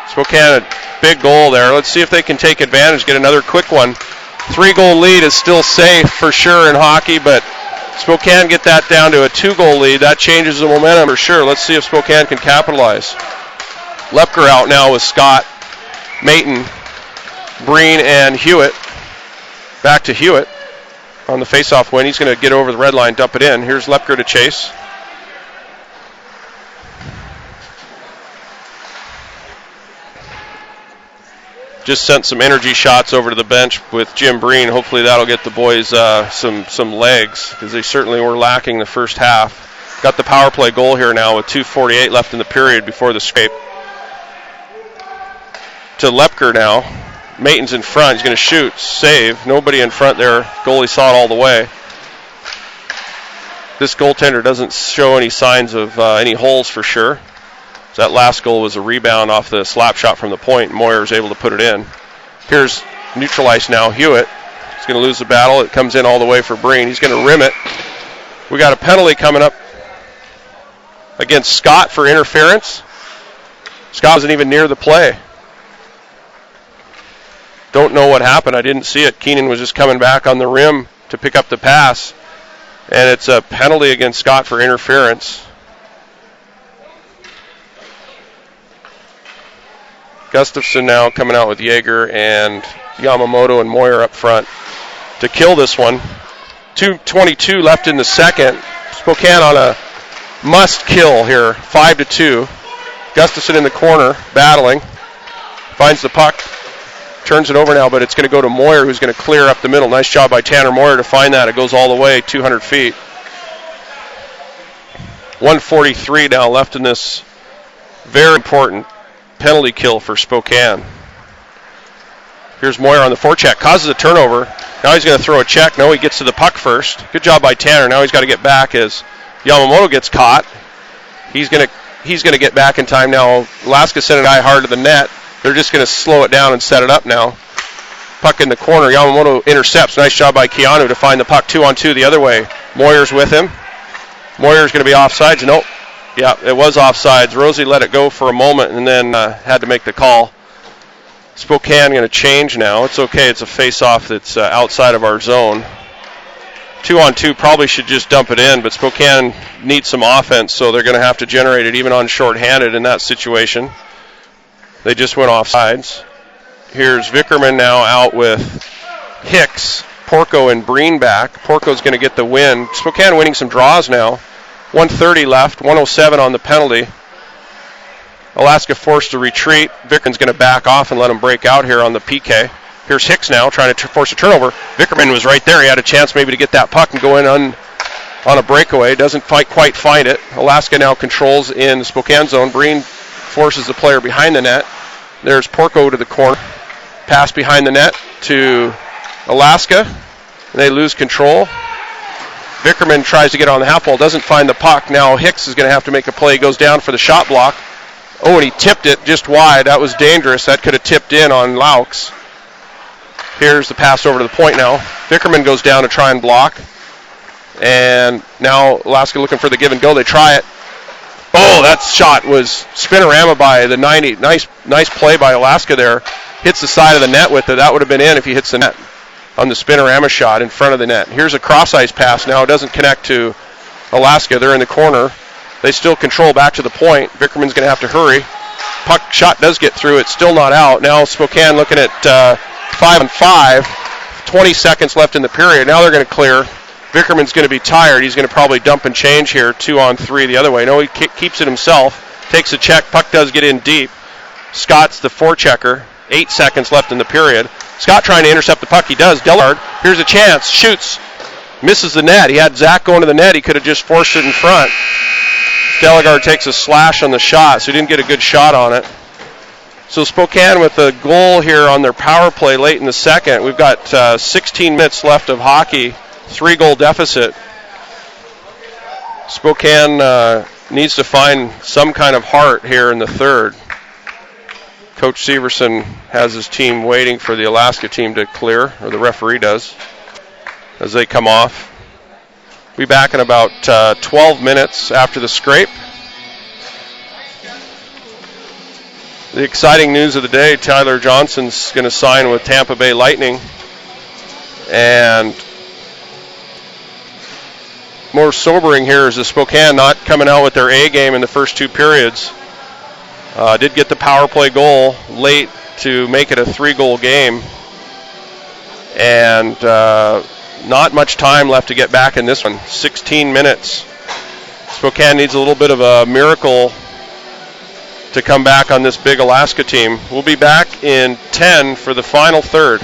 Speaker 1: Spokane, a big goal there. Let's see if they can take advantage, get another quick one. 3-goal lead is still safe for sure in hockey, but Spokane get that down to a 2-goal lead. That changes the momentum for sure. Let's see if Spokane can capitalize. Lepker out now with Scott, Mayton, Breen, and Hewitt. Back to Hewitt on the faceoff win. He's going to get over the red line, dump it in. Here's Lepker to chase. Just sent some energy shots over to the bench with Jim Breen. Hopefully that'll get the boys some legs, because they certainly were lacking the first half. Got the power play goal here now with 2:48 left in the period before the scrape. To Lepker now. Mayton's in front. He's going to shoot. Save. Nobody in front there. Goalie saw it all the way. This goaltender doesn't show any signs of any holes for sure. So that last goal was a rebound off the slap shot from the point. Moyer was able to put it in. Here's neutral ice now. Hewitt. He's going to lose the battle. It comes in all the way for Breen. He's going to rim it. We got a penalty coming up against Scott for interference. Scott wasn't even near the play. Don't know what happened. I didn't see it. Keenan was just coming back on the rim to pick up the pass. And it's a penalty against Scott for interference. Gustafson now coming out with Yeager and Yamamoto and Moyer up front to kill this one. 2:22 left in the second. Spokane on a must kill here. 5-2. Gustafson in the corner, battling. Finds the puck. Turns it over now, but it's going to go to Moyer, who's going to clear up the middle. Nice job by Tanner Moyer to find that. It goes all the way, 200 feet. 1:43 now left in this very important penalty kill for Spokane. Here's Moyer on the forecheck. Causes a turnover. Now he's going to throw a check. No, he gets to the puck first. Good job by Tanner. Now he's got to get back as Yamamoto gets caught. He's going to get back in time now. Alaska sent it hard to the net. They're just going to slow it down and set it up now. Puck in the corner. Yamamoto intercepts. Nice job by Keanu to find the puck 2-on-2 the other way. Moyer's with him. Moyer's going to be offsides. Nope. Yeah, it was offsides. Rosie let it go for a moment and then had to make the call. Spokane going to change now. It's okay. It's a face-off that's outside of our zone. 2-on-2 probably should just dump it in, but Spokane needs some offense, so they're going to have to generate it even on shorthanded in that situation. They just went offsides. Here's Vickerman now out with Hicks, Porco, and Breen back. Porco's going to get the win. Spokane winning some draws now. 1:30 left, 1:07 on the penalty. Alaska forced to retreat. Vickerman's going to back off and let him break out here on the PK. Here's Hicks now trying to force a turnover. Vickerman was right there. He had a chance maybe to get that puck and go in on a breakaway. Doesn't quite find it. Alaska now controls in the Spokane zone. Breen forces the player behind the net. There's Porco to the corner. Pass behind the net to Alaska. And they lose control. Vickerman tries to get on the half wall, doesn't find the puck. Now Hicks is going to have to make a play, goes down for the shot block. Oh, and he tipped it just wide. That was dangerous. That could have tipped in on Laux. Here's the pass over to the point now. Vickerman goes down to try and block. And now Alaska looking for the give and go. They try it. Oh, that shot was spinorama by the 90. Nice play by Alaska there. Hits the side of the net with it. That would have been in if he hits the net on the spinorama shot in front of the net. Here's a cross-ice pass now. It doesn't connect to Alaska. They're in the corner. They still control back to the point. Vickerman's going to have to hurry. Puck shot does get through. It's still not out. Now Spokane looking at 5-on-5. 20 seconds left in the period. Now they're going to clear. Vickerman's going to be tired. He's going to probably dump and change here. 2-on-3 the other way. No, he keeps it himself. Takes a check. Puck does get in deep. Scott's the forechecker. 8 seconds left in the period. Scott trying to intercept the puck. He does. Delard, here's a chance. Shoots. Misses the net. He had Zach going to the net. He could have just forced it in front. Delagard takes a slash on the shot, so he didn't get a good shot on it. So Spokane with a goal here on their power play late in the second. We've got 16 minutes left of hockey, 3-goal deficit. Spokane needs to find some kind of heart here in the third. Coach Severson has his team waiting for the Alaska team to clear, or the referee does, as they come off. We'll be back in about 12 minutes after the scrape. The exciting news of the day, Tyler Johnson's going to sign with Tampa Bay Lightning. And more sobering here is the Spokane not coming out with their A game in the first 2 periods. Did get the power play goal late to make it a 3-goal game. And not much time left to get back in this one. 16 minutes. Spokane needs a little bit of a miracle to come back on this big Alaska team. We'll be back in 10 for the final third.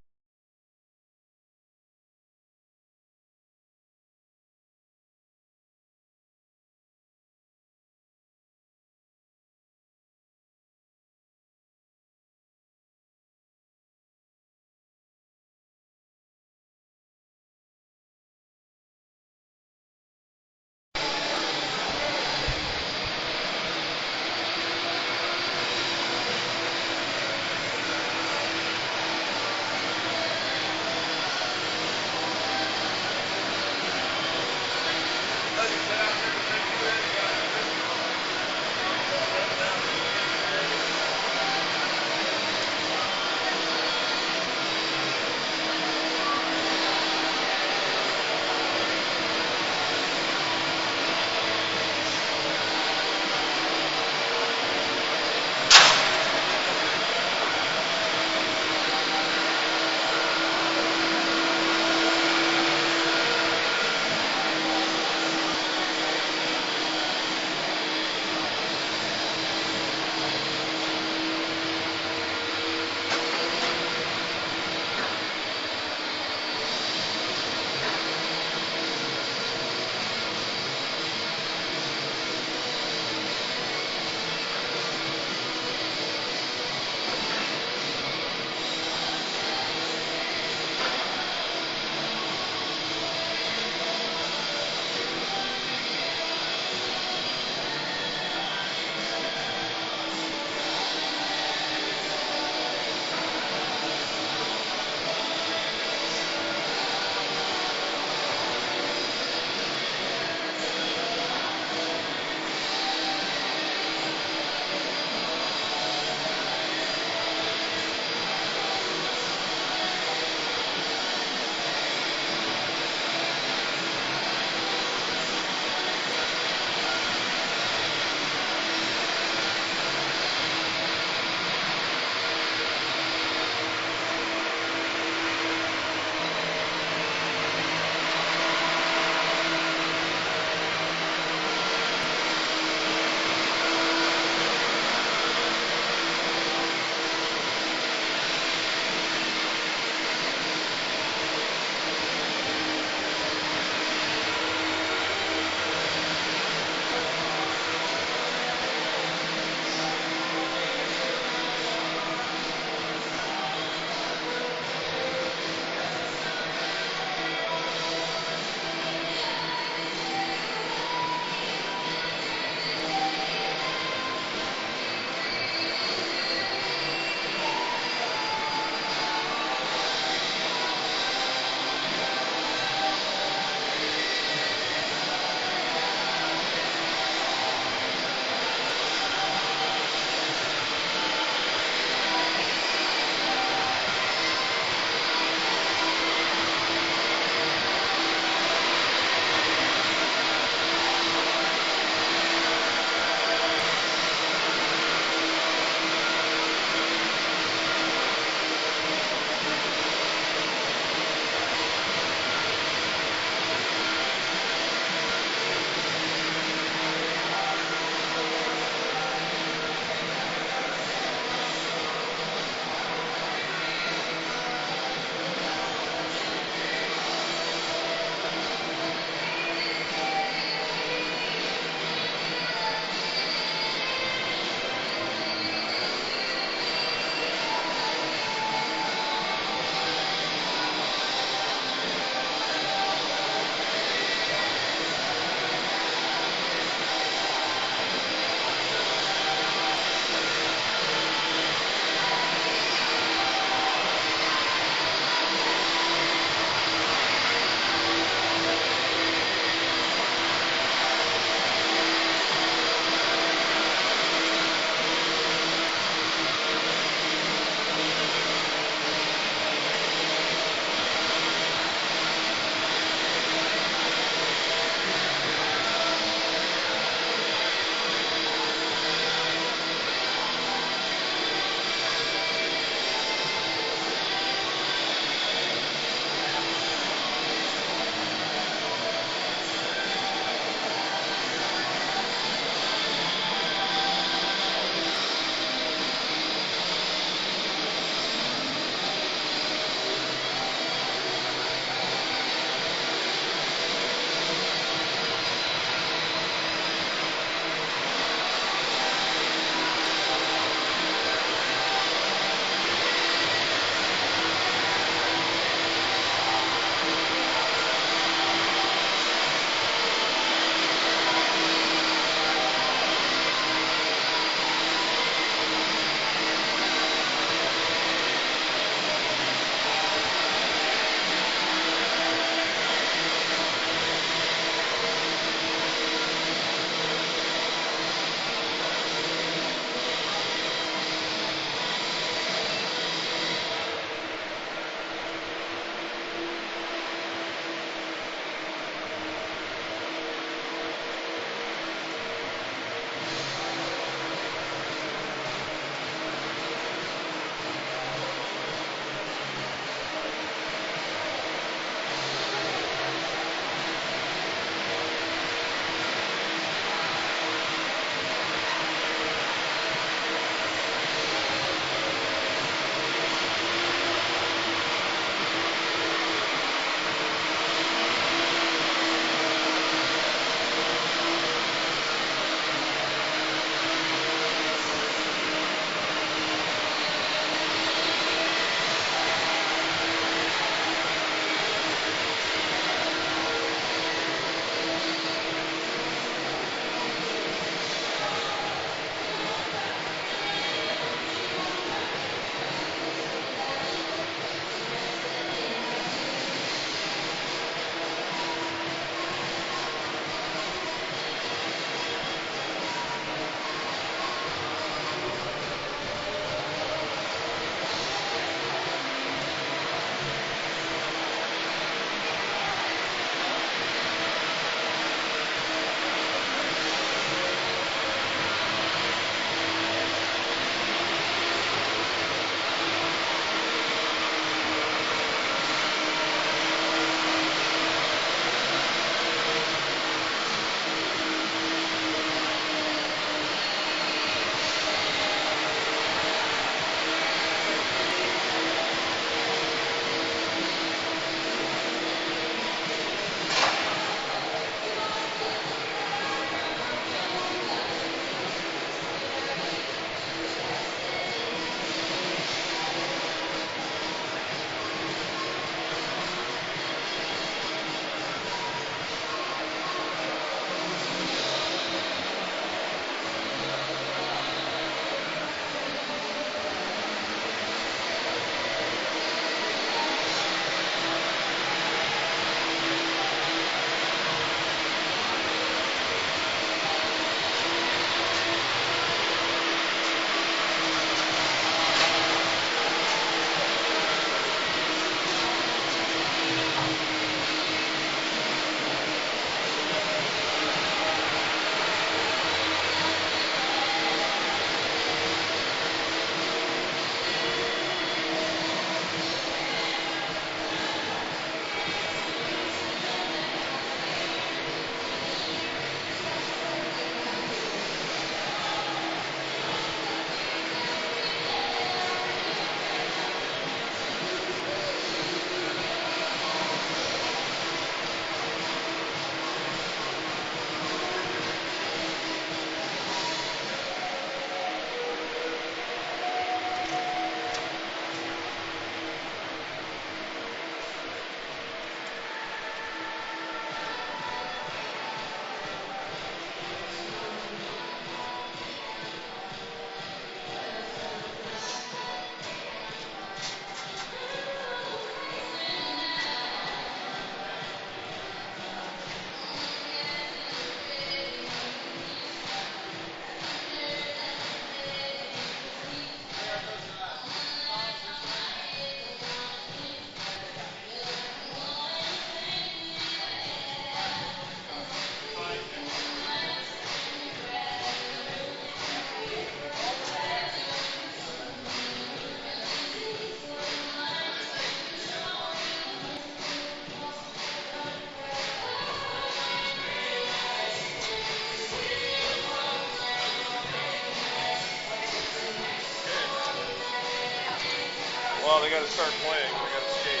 Speaker 1: Well, they got to start playing. They got to skate.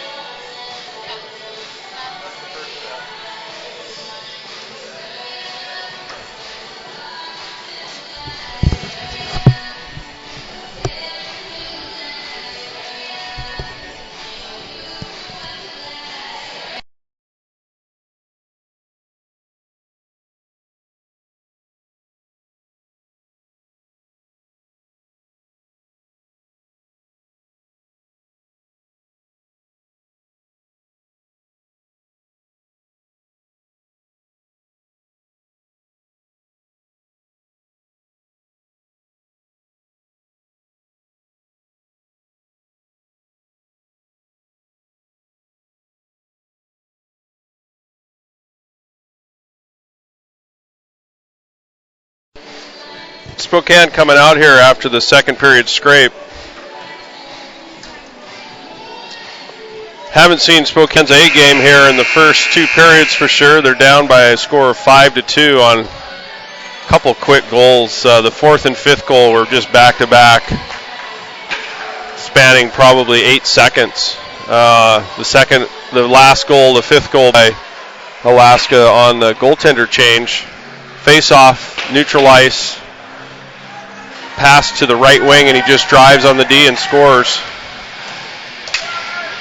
Speaker 1: That's the first step. Spokane coming out here after the second period scrape. Haven't seen Spokane's A game here in the first two periods for sure. They're down by a score of 5-2 on a couple quick goals. The fourth and fifth goal were just back-to-back, spanning probably 8 seconds. The last goal, the fifth goal by Alaska on the goaltender change. Face-off, neutral ice, pass to the right wing, and he just drives on the D and scores.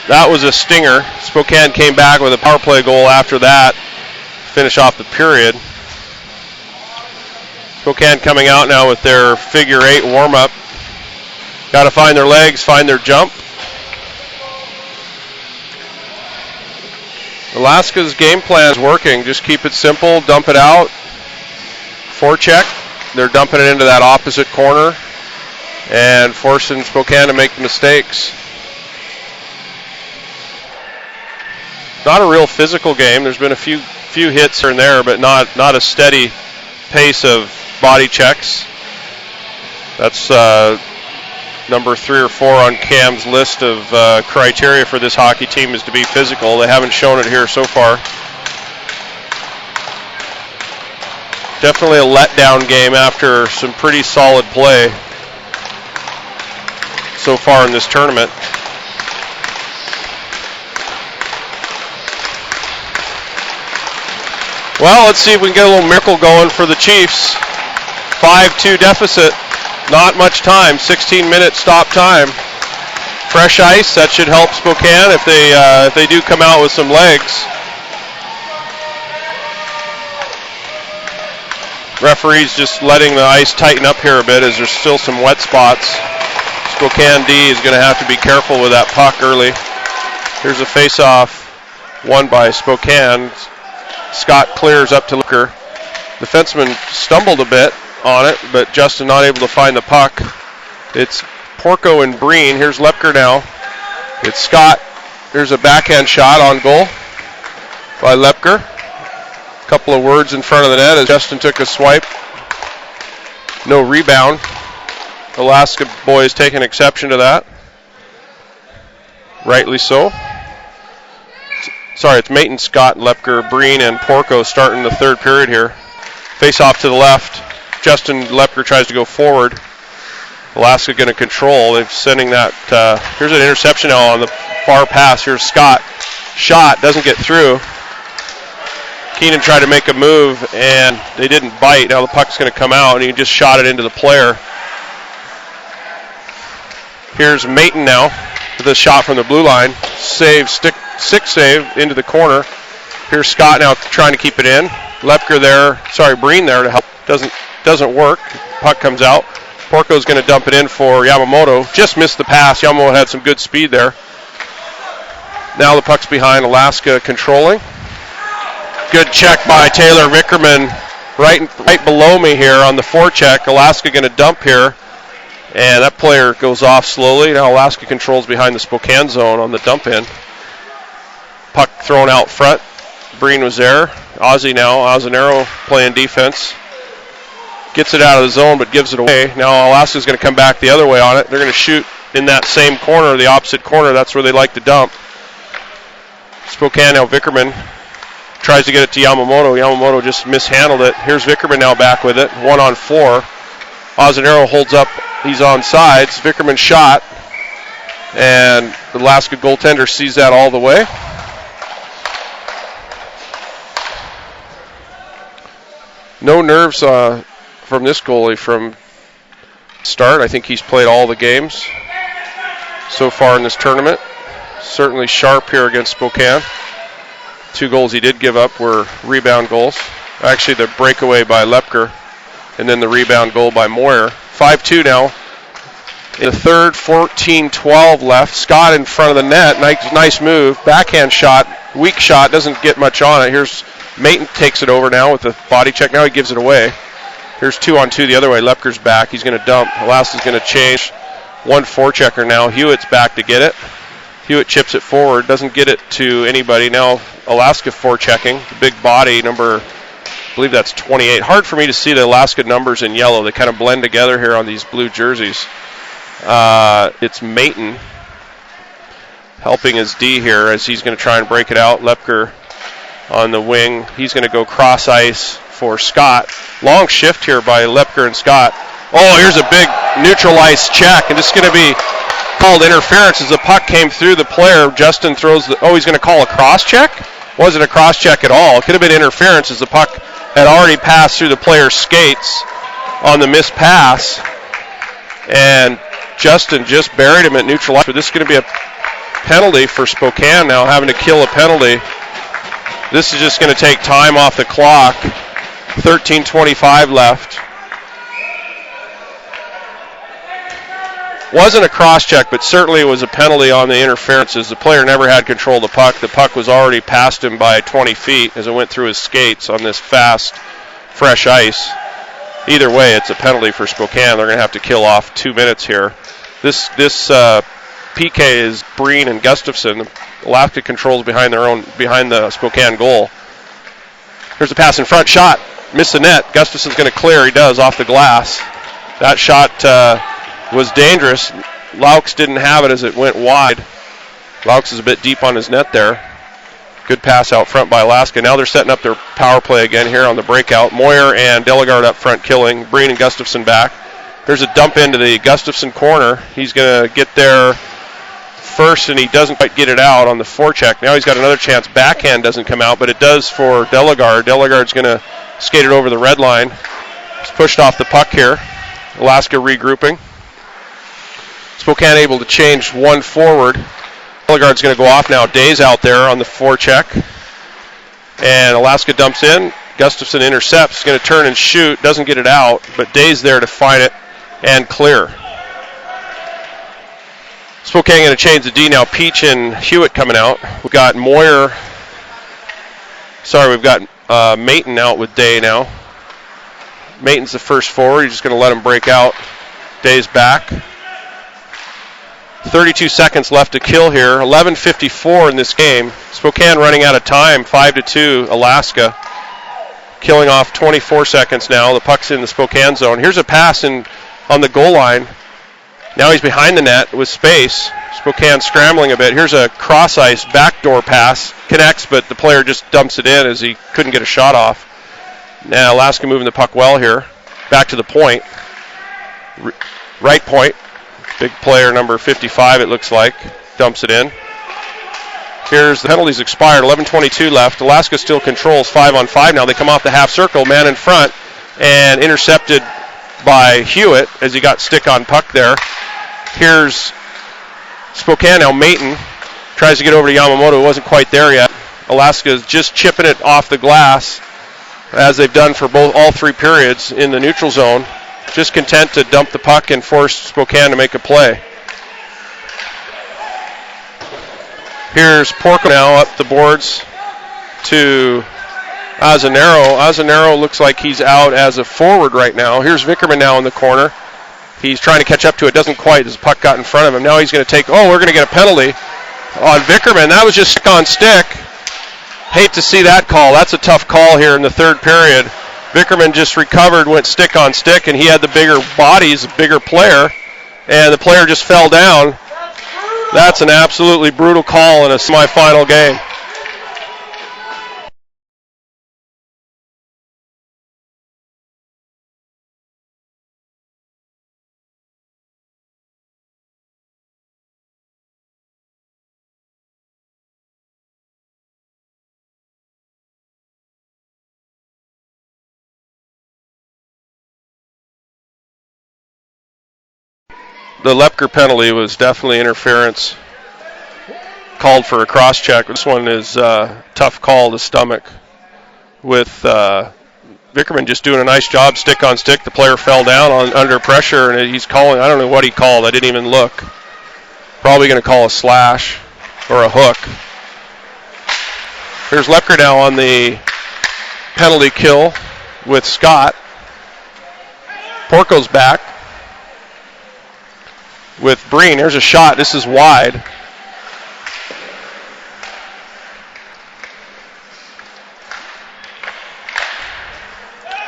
Speaker 1: That was a stinger. Spokane came back with a power play goal after that, finish off the period. Spokane coming out now with their figure 8 warm-up. Got to find their legs, find their jump. Alaska's game plan is working. Just keep it simple, dump it out. Forecheck. They're dumping it into that opposite corner and forcing Spokane to make mistakes. Not a real physical game. There's been a few hits here and there, but not a steady pace of body checks. That's number 3 or 4 on Cam's list of criteria for this hockey team is to be physical. They haven't shown it here so far. Definitely a letdown game after some pretty solid play so far in this tournament. Well, let's see if we can get a little miracle going for the Chiefs. 5-2 deficit. Not much time. 16-minute stop time. Fresh ice. That should help Spokane if they do come out with some legs. Referee's just letting the ice tighten up here a bit as there's still some wet spots. Spokane D is going to have to be careful with that puck early. Here's a face-off won by Spokane. Scott clears up to Lepker. Defenseman stumbled a bit on it, but Justin not able to find the puck. It's Porco and Breen. Here's Lepker now. It's Scott. There's a backhand shot on goal by Lepker. Couple of words in front of the net as Justin took a swipe. No rebound. Alaska boys taking exception to that. Rightly so. Sorry, it's Maton, Scott, Lepker, Breen, and Porco starting the third period here. Face off to the left. Justin Lepker tries to go forward. Alaska going to control. They're sending that. Here's an interception now on the far pass. Here's Scott. Shot. Doesn't get through. Keenan tried to make a move, and they didn't bite. Now the puck's going to come out, and he just shot it into the player. Here's Maton now with a shot from the blue line. Save, stick save into the corner. Here's Scott now trying to keep it in. Lepker there, Breen there to help. Doesn't work. Puck comes out. Porco's going to dump it in for Yamamoto. Just missed the pass. Yamamoto had some good speed there. Now the puck's behind. Alaska controlling. Good check by Taylor Vickerman right below me here on the forecheck. Alaska going to dump here. And that player goes off slowly. Now Alaska controls behind the Spokane zone on the dump in. Puck thrown out front. Breen was there. Ozzy now. Ozanero playing defense. Gets it out of the zone but gives it away. Now Alaska's going to come back the other way on it. They're going to shoot in that same corner, the opposite corner. That's where they like to dump. Spokane now, Vickerman tries to get it to Yamamoto. Yamamoto just mishandled it. Here's Vickerman now back with it. 1-on-4. Ozanero holds up. He's on sides. Vickerman shot. And the Alaska goaltender sees that all the way. No nerves from this goalie from start. I think he's played all the games so far in this tournament. Certainly sharp here against Spokane. 2 goals he did give up were rebound goals. Actually, the breakaway by Lepker and then the rebound goal by Moyer. 5-2 now. In the third, 14-12 left. Scott in front of the net. Nice move. Backhand shot. Weak shot. Doesn't get much on it. Here's Maton takes it over now with the body check. Now he gives it away. Here's 2-on-2 the other way. Lepker's back. He's going to dump. Alaska's going to change. 1 forechecker now. Hewitt's back to get it. Hewitt chips it forward. Doesn't get it to anybody. Now Alaska forechecking. The big body, number, I believe that's 28. Hard for me to see the Alaska numbers in yellow. They kind of blend together here on these blue jerseys. It's Maton helping his D here as he's going to try and break it out. Lepker on the wing. He's going to go cross ice for Scott. Long shift here by Lepker and Scott. Oh, here's a big neutral ice check, and this is going to be called interference as the puck came through the player. Justin throws the, he's going to call a cross check? Wasn't a cross check at all. It could have been interference as the puck had already passed through the player's skates on the missed pass. And Justin just buried him at neutral ice. But this is going to be a penalty for Spokane now, having to kill a penalty. This is just going to take time off the clock. 13:25 left. Wasn't a cross check, but certainly it was a penalty on the interference as the player never had control of the puck. The puck was already past him by 20 feet as it went through his skates on this fast, fresh ice. Either way, it's a penalty for Spokane. They're going to have to kill off 2 minutes here. This PK is Breen and Gustafson. Alaska controls behind the Spokane goal. Here's a pass in front, shot, missed the net. Gustafson's going to clear. He does off the glass. That shot was dangerous. Laux didn't have it as it went wide. Laux is a bit deep on his net there. Good pass out front by Alaska. Now they're setting up their power play again here on the breakout. Moyer and Delegard up front killing. Breen and Gustafson back. There's a dump into the Gustafson corner. He's going to get there first, and he doesn't quite get it out on the forecheck. Now he's got another chance. Backhand doesn't come out, but it does for Delegard. Delegard's going to skate it over the red line. He's pushed off the puck here. Alaska regrouping. Spokane able to change one forward. Delegard's going to go off now. Day's out there on the forecheck. And Alaska dumps in. Gustafson intercepts. Going to turn and shoot. Doesn't get it out, but Day's there to find it and clear. Spokane going to change the D now. Peach and Hewitt coming out. We've got Moyer. We've got Maton out with Day now. Maton's the first forward. He's just going to let him break out. Day's back. 32 seconds left to kill here. 11:54 in this game. Spokane running out of time. 5-2 Alaska. Killing off 24 seconds now. The puck's in the Spokane zone. Here's a pass on the goal line. Now he's behind the net with space. Spokane scrambling a bit. Here's a cross ice backdoor pass. Connects, but the player just dumps it in as he couldn't get a shot off. Now Alaska moving the puck well here. Back to the point. Right point. Big player number 55 it looks like. Dumps it in. Here's the penalties expired. 11:22 left. Alaska still controls 5-on-5 now. They come off the half circle. Man in front. And intercepted by Hewitt as he got stick on puck there. Here's Spokane now. Maton tries to get over to Yamamoto. It wasn't quite there yet. Alaska is just chipping it off the glass as they've done for all 3 periods in the neutral zone. Just content to dump the puck and force Spokane to make a play. Here's Porco now up the boards to Azanero. Azanero looks like he's out as a forward right now. Here's Vickerman now in the corner. He's trying to catch up to it. Doesn't quite as the puck got in front of him. Now he's going to take, we're going to get a penalty on Vickerman. That was just stick on stick. Hate to see that call. That's a tough call here in the third period. Vickerman just recovered, went stick on stick, and he had the bigger bodies, bigger player, and the player just fell down. That's an absolutely brutal call in a semifinal game. Lepker penalty was definitely interference. Called for a cross check. This one is tough call to stomach with Vickerman just doing a nice job, stick on stick. The player fell down under pressure, and he's calling. I don't know what he called. I didn't even look. Probably going to call a slash or a hook. Here's Lepker now on the penalty kill with Scott. Porco's back with Breen. Here's a shot. This is wide.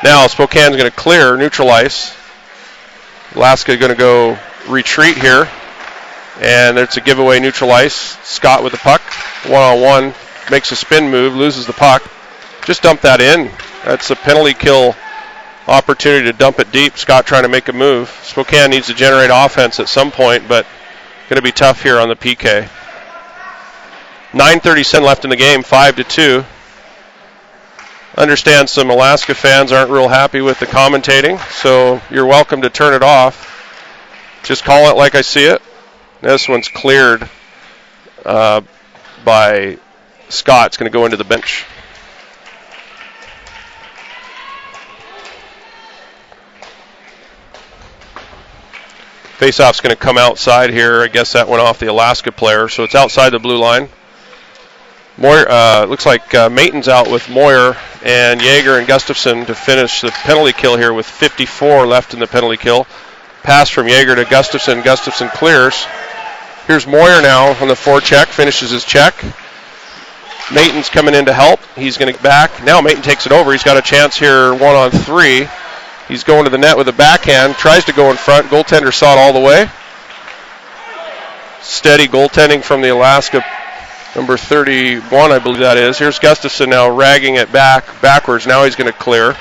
Speaker 1: Now Spokane's going to clear, neutral ice. Alaska going to go retreat here. And it's a giveaway neutral ice. Scott with the puck. One-on-one. Makes a spin move, loses the puck. Just dump that in. That's a penalty kill opportunity to dump it deep. Scott trying to make a move. Spokane needs to generate offense at some point, but going to be tough here on the PK. 9:30 left in the game, 5-2. Understand some Alaska fans aren't real happy with the commentating, so you're welcome to turn it off. Just call it like I see it. This one's cleared by Scott. It's going to go into the bench. Faceoff's going to come outside here. I guess that went off the Alaska player, so it's outside the blue line. Moyer, looks like Mayton's out with Moyer and Yeager and Gustafson to finish the penalty kill here with 54 left in the penalty kill. Pass from Yeager to Gustafson. Gustafson clears. Here's Moyer now on the forecheck, finishes his check. Mayton's coming in to help. He's going to back. Now Mayton takes it over. He's got a chance here 1-on-3. He's going to the net with a backhand. Tries to go in front. Goaltender saw it all the way. Steady goaltending from the Alaska number 31, I believe that is. Here's Gustafson now ragging it backwards. Now he's going to clear.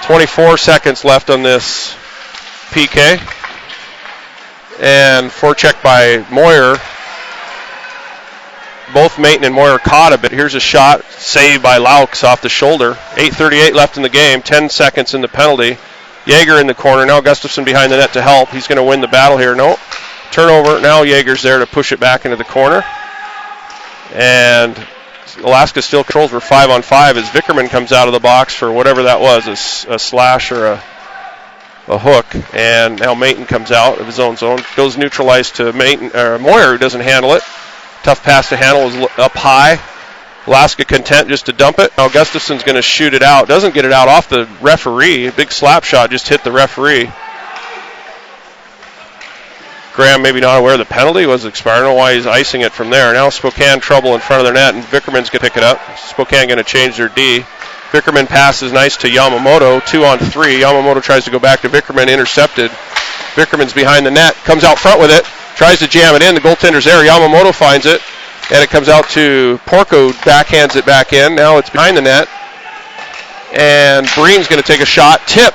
Speaker 1: 24 seconds left on this PK. And forecheck by Moyer. Both Mayton and Moyer caught a bit. Here's a shot saved by Laux off the shoulder. 8:38 left in the game. 10 seconds in the penalty. Yeager in the corner. Now Gustafson behind the net to help. He's going to win the battle here. No. Turnover. Now Yeager's there to push it back into the corner. And Alaska still controls. We're 5-on-5 as Vickerman comes out of the box for whatever that was, a slash or a hook. And now Mayton comes out of his own zone. Goes neutral ice to Moyer, who doesn't handle it. Tough pass to handle, is up high. Alaska content just to dump it. Now Gustafson's going to shoot it out. Doesn't get it out off the referee. A big slap shot just hit the referee. Graham maybe not aware the penalty was expired. I don't know why he's icing it from there. Now Spokane trouble in front of their net, and Vickerman's going to pick it up. Spokane going to change their D. Vickerman passes nice to Yamamoto. 2-on-3. Yamamoto tries to go back to Vickerman, intercepted. Vickerman's behind the net, comes out front with it, tries to jam it in. The goaltender's there. Yamamoto finds it, and it comes out to Porco, backhands it back in. Now it's behind the net, and Breen's going to take a shot. Tip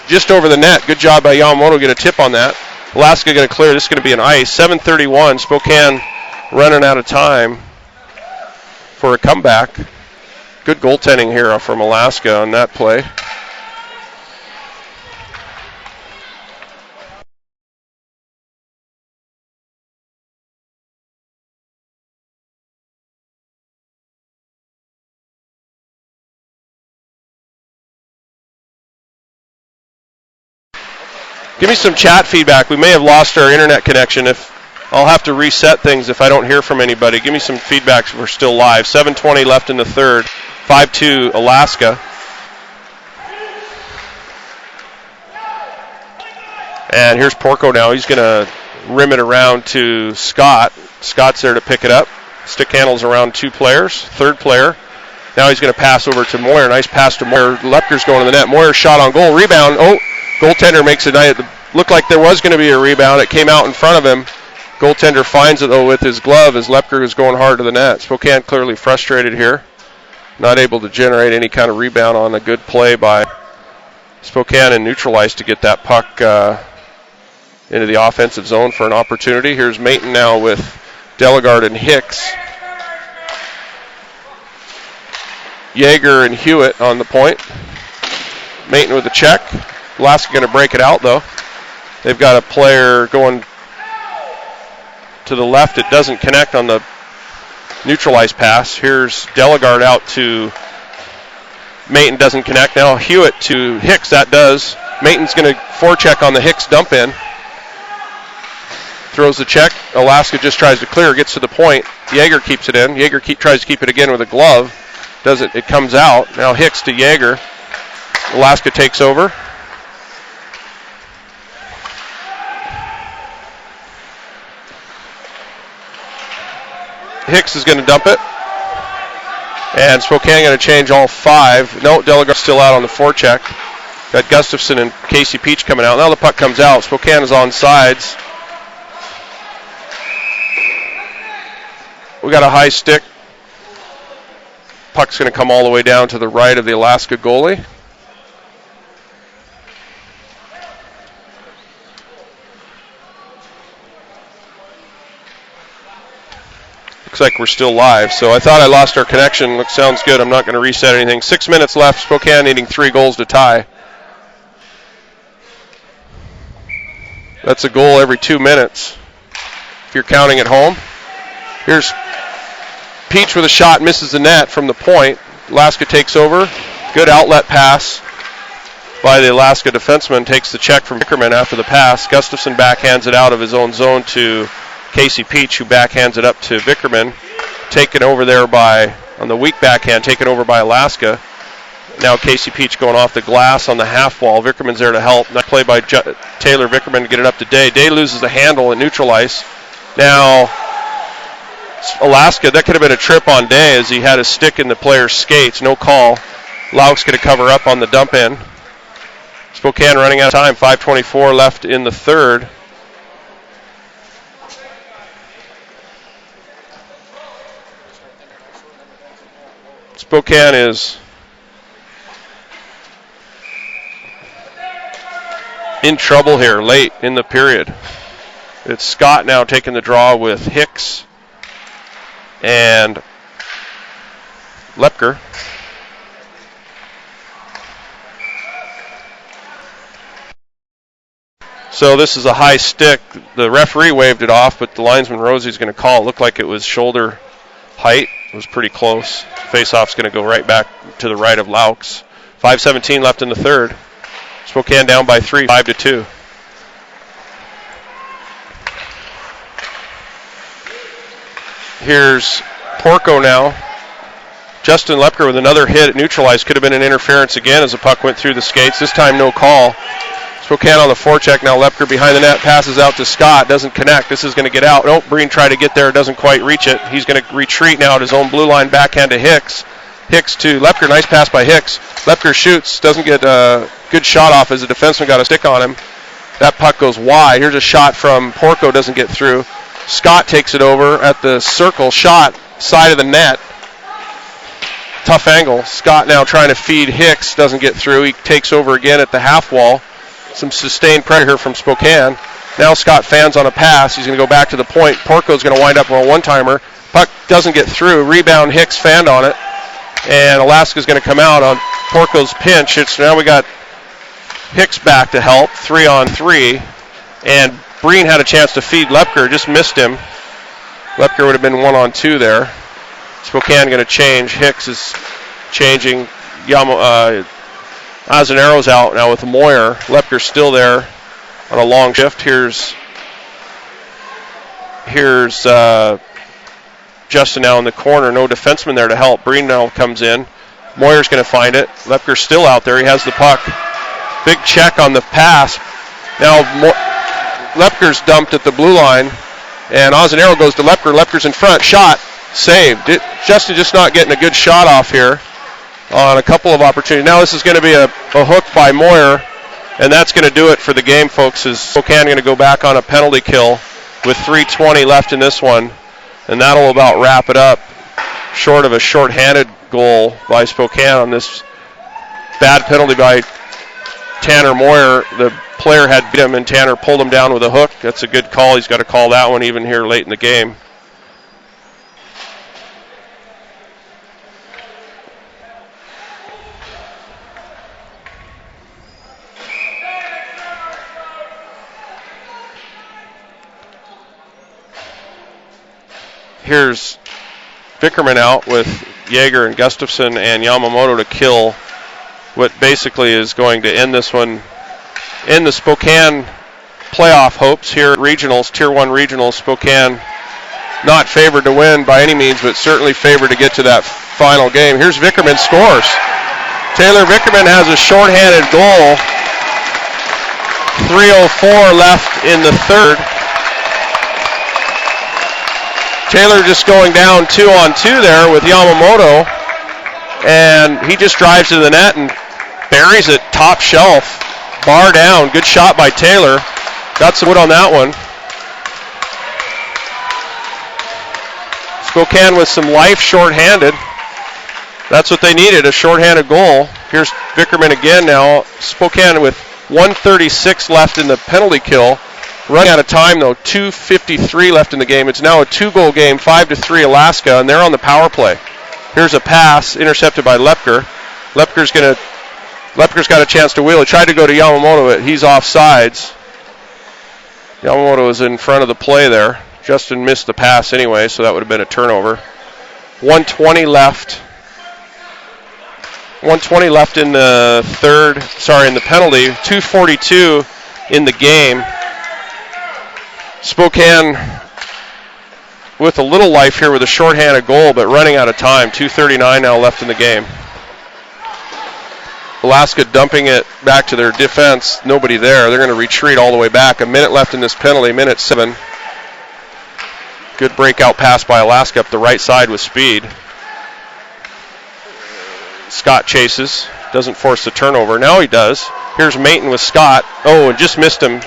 Speaker 1: just over the net. Good job by Yamamoto. Get a tip on that. Alaska going to clear. This is going to be an ice. 7:31. Spokane running out of time for a comeback. Good goaltending here from Alaska on that play. Give me some chat feedback. We may have lost our internet connection. I'll have to reset things if I don't hear from anybody. Give me some feedback if we're still live. 7:20 left in the third. 5-2 Alaska. And here's Porco now. He's going to rim it around to Scott. Scott's there to pick it up. Stick handles around two players. Third player. Now he's going to pass over to Moyer. Nice pass to Moyer. Lepker's going to the net. Moyer shot on goal. Rebound. Oh, goaltender makes it nice. Looked like there was going to be a rebound. It came out in front of him. Goaltender finds it, though, with his glove as Lepker was going hard to the net. Spokane clearly frustrated here. Not able to generate any kind of rebound on a good play by Spokane and neutral ice to get that puck into the offensive zone for an opportunity. Here's Mayton now with Delegard and Hicks. Yeager and Hewitt on the point. Mayton with a check. Alaska going to break it out, though. They've got a player going to the left. It doesn't connect on the neutralized pass. Here's Delegard out to Maton, doesn't connect. Now Hewitt to Hicks, that does. Maton's going to forecheck on the Hicks dump in. Throws the check. Alaska just tries to clear, gets to the point. Yeager keeps it in. Yeager tries to keep it again with a glove. Does it? It comes out. Now Hicks to Yeager. Alaska takes over. Hicks is going to dump it. And Spokane going to change all 5. No, Delegard's still out on the forecheck. Got Gustafson and Casey Peach coming out. Now the puck comes out. Spokane is on sides. We got a high stick. Puck's going to come all the way down to the right of the Alaska goalie. Looks like we're still live, so I thought I lost our connection. Sounds good. I'm not going to reset anything. 6 minutes left. Spokane needing 3 goals to tie. That's a goal every 2 minutes if you're counting at home. Here's Peach with a shot, misses the net from the point. Alaska takes over. Good outlet pass by the Alaska defenseman. Takes the check from Vickerman after the pass. Gustafson backhands it out of his own zone to Casey Peach, who backhands it up to Vickerman. Taken over there on the weak backhand, taken over by Alaska. Now Casey Peach going off the glass on the half wall. Vickerman's there to help. Nice play by Taylor Vickerman to get it up to Day. Day loses the handle and neutral ice. Now Alaska, that could have been a trip on Day as he had his stick in the player's skates. No call. Lauk's going to cover up on the dump in. Spokane running out of time. 5:24 left in the third. Spokane is in trouble here late in the period. It's Scott now taking the draw with Hicks and Lepker. So this is a high stick. The referee waved it off, but the linesman Rosie's going to call. It looked like it was shoulder height. It was pretty close. Faceoff's going to go right back to the right of Laux. 5:17 left in the third. Spokane down by 3, 5-2. Here's Porco now. Justin Lepker with another hit at neutralized. Could have been an interference again as the puck went through the skates. This time no call. Spokane on the forecheck now. Lepker behind the net, passes out to Scott. Doesn't connect. This is going to get out. Nope, Breen tried to get there. Doesn't quite reach it. He's going to retreat now at his own blue line. Backhand to Hicks. Hicks to Lepker. Nice pass by Hicks. Lepker shoots. Doesn't get a good shot off as the defenseman got a stick on him. That puck goes wide. Here's a shot from Porco. Doesn't get through. Scott takes it over at the circle. Shot. Side of the net. Tough angle. Scott now trying to feed Hicks. Doesn't get through. He takes over again at the half wall. Some sustained pressure here from Spokane. Now Scott fans on a pass. He's going to go back to the point. Porco's going to wind up with a one-timer. Puck doesn't get through. Rebound. Hicks fanned on it. And Alaska's going to come out on Porco's pinch. Now we got Hicks back to help. 3-on-3. And Breen had a chance to feed Lepker. Just missed him. Lepker would have been 1-on-2 there. Spokane going to change. Hicks is changing. Azanero's out now with Moyer. Lepker's still there on a long shift. Here's Justin now in the corner. No defenseman there to help. Breen now comes in. Moyer's going to find it. Lepker's still out there. He has the puck. Big check on the pass. Now Lepker's dumped at the blue line. And Azanero goes to Lepker. Lepker's in front. Shot. Saved. Justin just not getting a good shot off here on a couple of opportunities. Now this is going to be a hook by Moyer, and that's going to do it for the game, folks, as Spokane going to go back on a penalty kill with 3:20 left in this one, and that'll about wrap it up, short of a short-handed goal by Spokane on this bad penalty by Tanner Moyer. The player had beat him, and Tanner pulled him down with a hook. That's a good call. He's got to call that one even here late in the game. Here's Vickerman out with Yeager and Gustafson and Yamamoto to kill what basically is going to end this one in the Spokane playoff hopes here at regionals, Tier 1 regionals. Spokane not favored to win by any means, but certainly favored to get to that final game. Here's Vickerman scores. Taylor Vickerman has a shorthanded goal. 3:04 left in the third. Taylor just going down 2-on-2 there with Yamamoto, and he just drives to the net and buries it top shelf. Bar down. Good shot by Taylor. Got some wood on that one. Spokane with some life shorthanded. That's what they needed, a shorthanded goal. Here's Vickerman again now. Spokane with 1:36 left in the penalty kill. Running out of time though, 2:53 left in the game. It's now a 2-goal game, 5-3 Alaska, and they're on the power play. Here's a pass intercepted by Lepker. Lepker's got a chance to wheel. He tried to go to Yamamoto, but he's offsides. Yamamoto was in front of the play there. Justin missed the pass anyway, so that would have been a turnover. 1:20 left. 1:20 left in the in the penalty. 2:42 in the game. Spokane with a little life here with a shorthanded goal, but running out of time. 2:39 now left in the game. Alaska dumping it back to their defense. Nobody there. They're going to retreat all the way back. A minute left in this penalty, minute 7. Good breakout pass by Alaska up the right side with speed. Scott chases. Doesn't force the turnover. Now he does. Here's Mayton with Scott. Oh, and just missed him.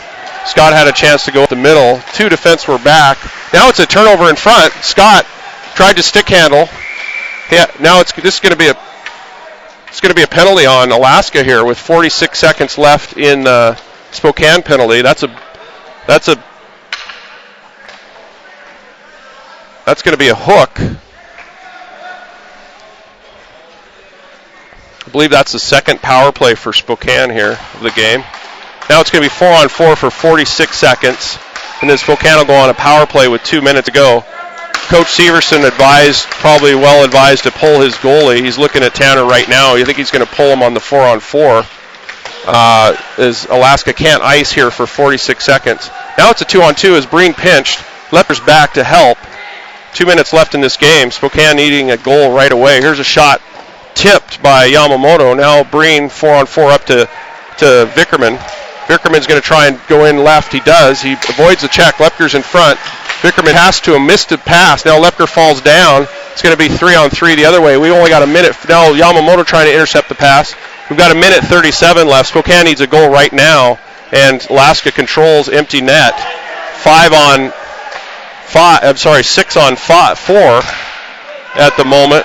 Speaker 1: Scott had a chance to go up the middle. 2 defense were back. Now it's a turnover in front. Scott tried to stick handle. Yeah, now this is going to be a penalty on Alaska here with 46 seconds left in the Spokane penalty. That's going to be a hook. I believe that's the second power play for Spokane here of the game. Now it's going to be 4-on-4 for 46 seconds, and then Spokane will go on a power play with 2 minutes to go. Coach Severson probably well advised to pull his goalie. He's looking at Tanner right now. You think he's going to pull him on the 4-on-4 as Alaska can't ice here for 46 seconds. Now it's a 2-on-2 as Breen pinched. Lepper's back to help. 2 minutes left in this game. Spokane needing a goal right away. Here's a shot tipped by Yamamoto. Now Breen 4-on-4 up to Vickerman. Vickerman's going to try and go in left. He does. He avoids the check. Lepker's in front. Vickerman has to him, missed the pass. Now Lepker falls down. It's going to be 3-on-3 the other way. We only got a minute. Now Yamamoto trying to intercept the pass. We've got a minute 37 left. Spokane needs a goal right now, and Alaska controls empty net. 6-on-4 at the moment.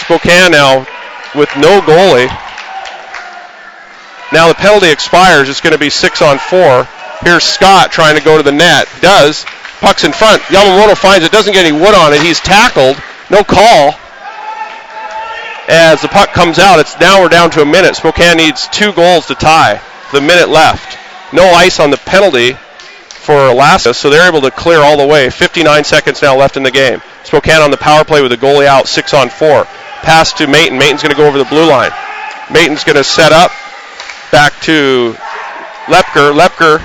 Speaker 1: Spokane now with no goalie. Now the penalty expires. It's going to be 6-on-4. Here's Scott trying to go to the net. Does. Puck's in front. Yamamoto finds it. Doesn't get any wood on it. He's tackled. No call. As the puck comes out, now we're down to a minute. Spokane needs 2 goals to tie. The minute left. No ice on the penalty for Alaska, so they're able to clear all the way. 59 seconds now left in the game. Spokane on the power play with the goalie out. 6-on-4. Pass to Mayton. Mayton's going to go over the blue line. Mayton's going to set up. Back to Lepker. Lepker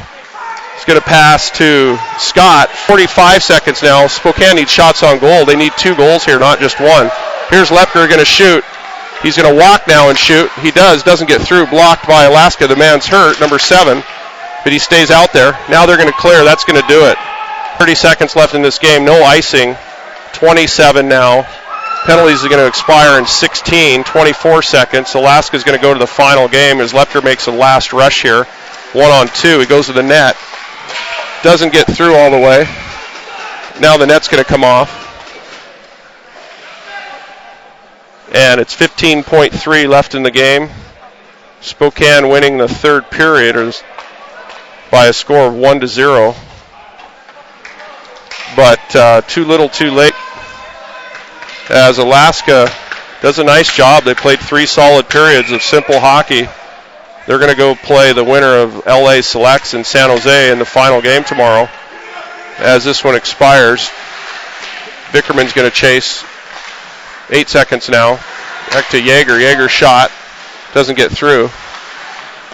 Speaker 1: is going to pass to Scott. 45 seconds now. Spokane needs shots on goal. They need 2 goals here, not just 1. Here's Lepker going to shoot. He's going to walk now and shoot. He doesn't get through. Blocked by Alaska. The man's hurt, number 7. But he stays out there. Now they're going to clear. That's going to do it. 30 seconds left in this game. No icing. 27 now. Penalties are going to expire in 24 seconds. Alaska's going to go to the final game as Lepker makes a last rush here. 1-on-2. He goes to the net. Doesn't get through all the way. Now the net's going to come off. And it's 15.3 left in the game. Spokane winning the third period by a score of 1-0. But too little too late. As Alaska does a nice job. They played 3 solid periods of simple hockey. They're going to go play the winner of LA Selects in San Jose in the final game tomorrow as this one expires. Vickerman's going to chase. 8 seconds now. Back to Yeager. Yeager's shot. Doesn't get through.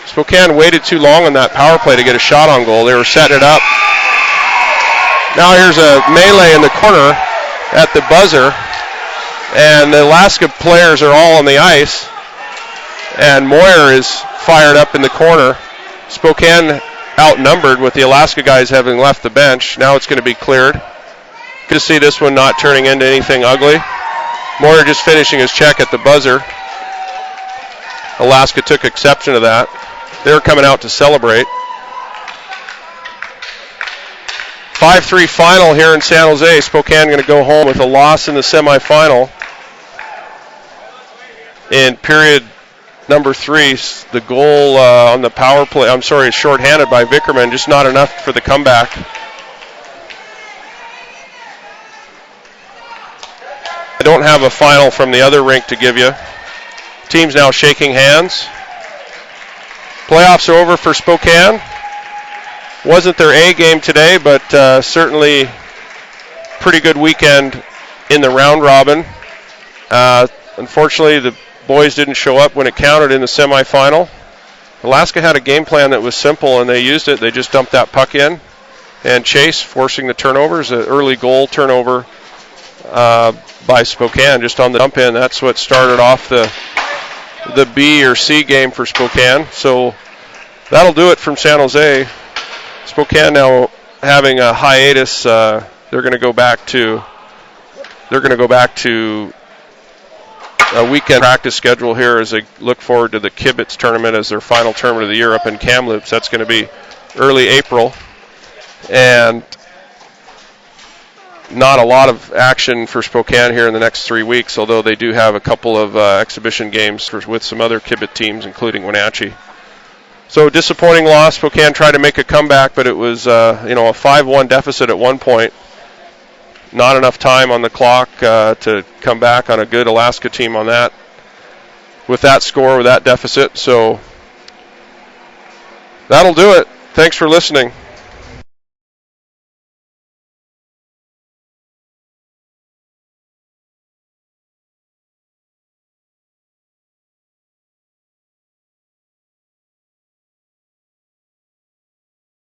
Speaker 1: Spokane waited too long on that power play to get a shot on goal. They were setting it up. Now here's a melee in the corner at the buzzer. And the Alaska players are all on the ice. And Moyer is fired up in the corner. Spokane outnumbered with the Alaska guys having left the bench. Now it's going to be cleared. Good to see this one not turning into anything ugly. Moyer just finishing his check at the buzzer. Alaska took exception to that. They're coming out to celebrate. 5-3 final here in San Jose. Spokane going to go home with a loss in the semifinal. In period number 3, the goal on the power play, is shorthanded by Vickerman, just not enough for the comeback. I don't have a final from the other rink to give you. Teams now shaking hands. Playoffs are over for Spokane. Wasn't their A game today, but certainly pretty good weekend in the round robin. Unfortunately, the boys didn't show up when it counted in the semifinal. Alaska had a game plan that was simple, and they used it. They just dumped that puck in. And Chase forcing the turnovers, an early goal turnover by Spokane just on the dump in. That's what started off the B or C game for Spokane. So that'll do it from San Jose. Spokane now having a hiatus. They're going to go back to a weekend practice schedule here as they look forward to the Kibitz tournament as their final tournament of the year up in Kamloops. That's going to be early April. And not a lot of action for Spokane here in the next 3 weeks, although they do have a couple of exhibition games with some other Kibit teams, including Wenatchee. So disappointing loss. Spokane tried to make a comeback, but it was a 5-1 deficit at one point. Not enough time on the clock to come back on a good Alaska team on that. With that score, with that deficit. So that'll do it. Thanks for listening.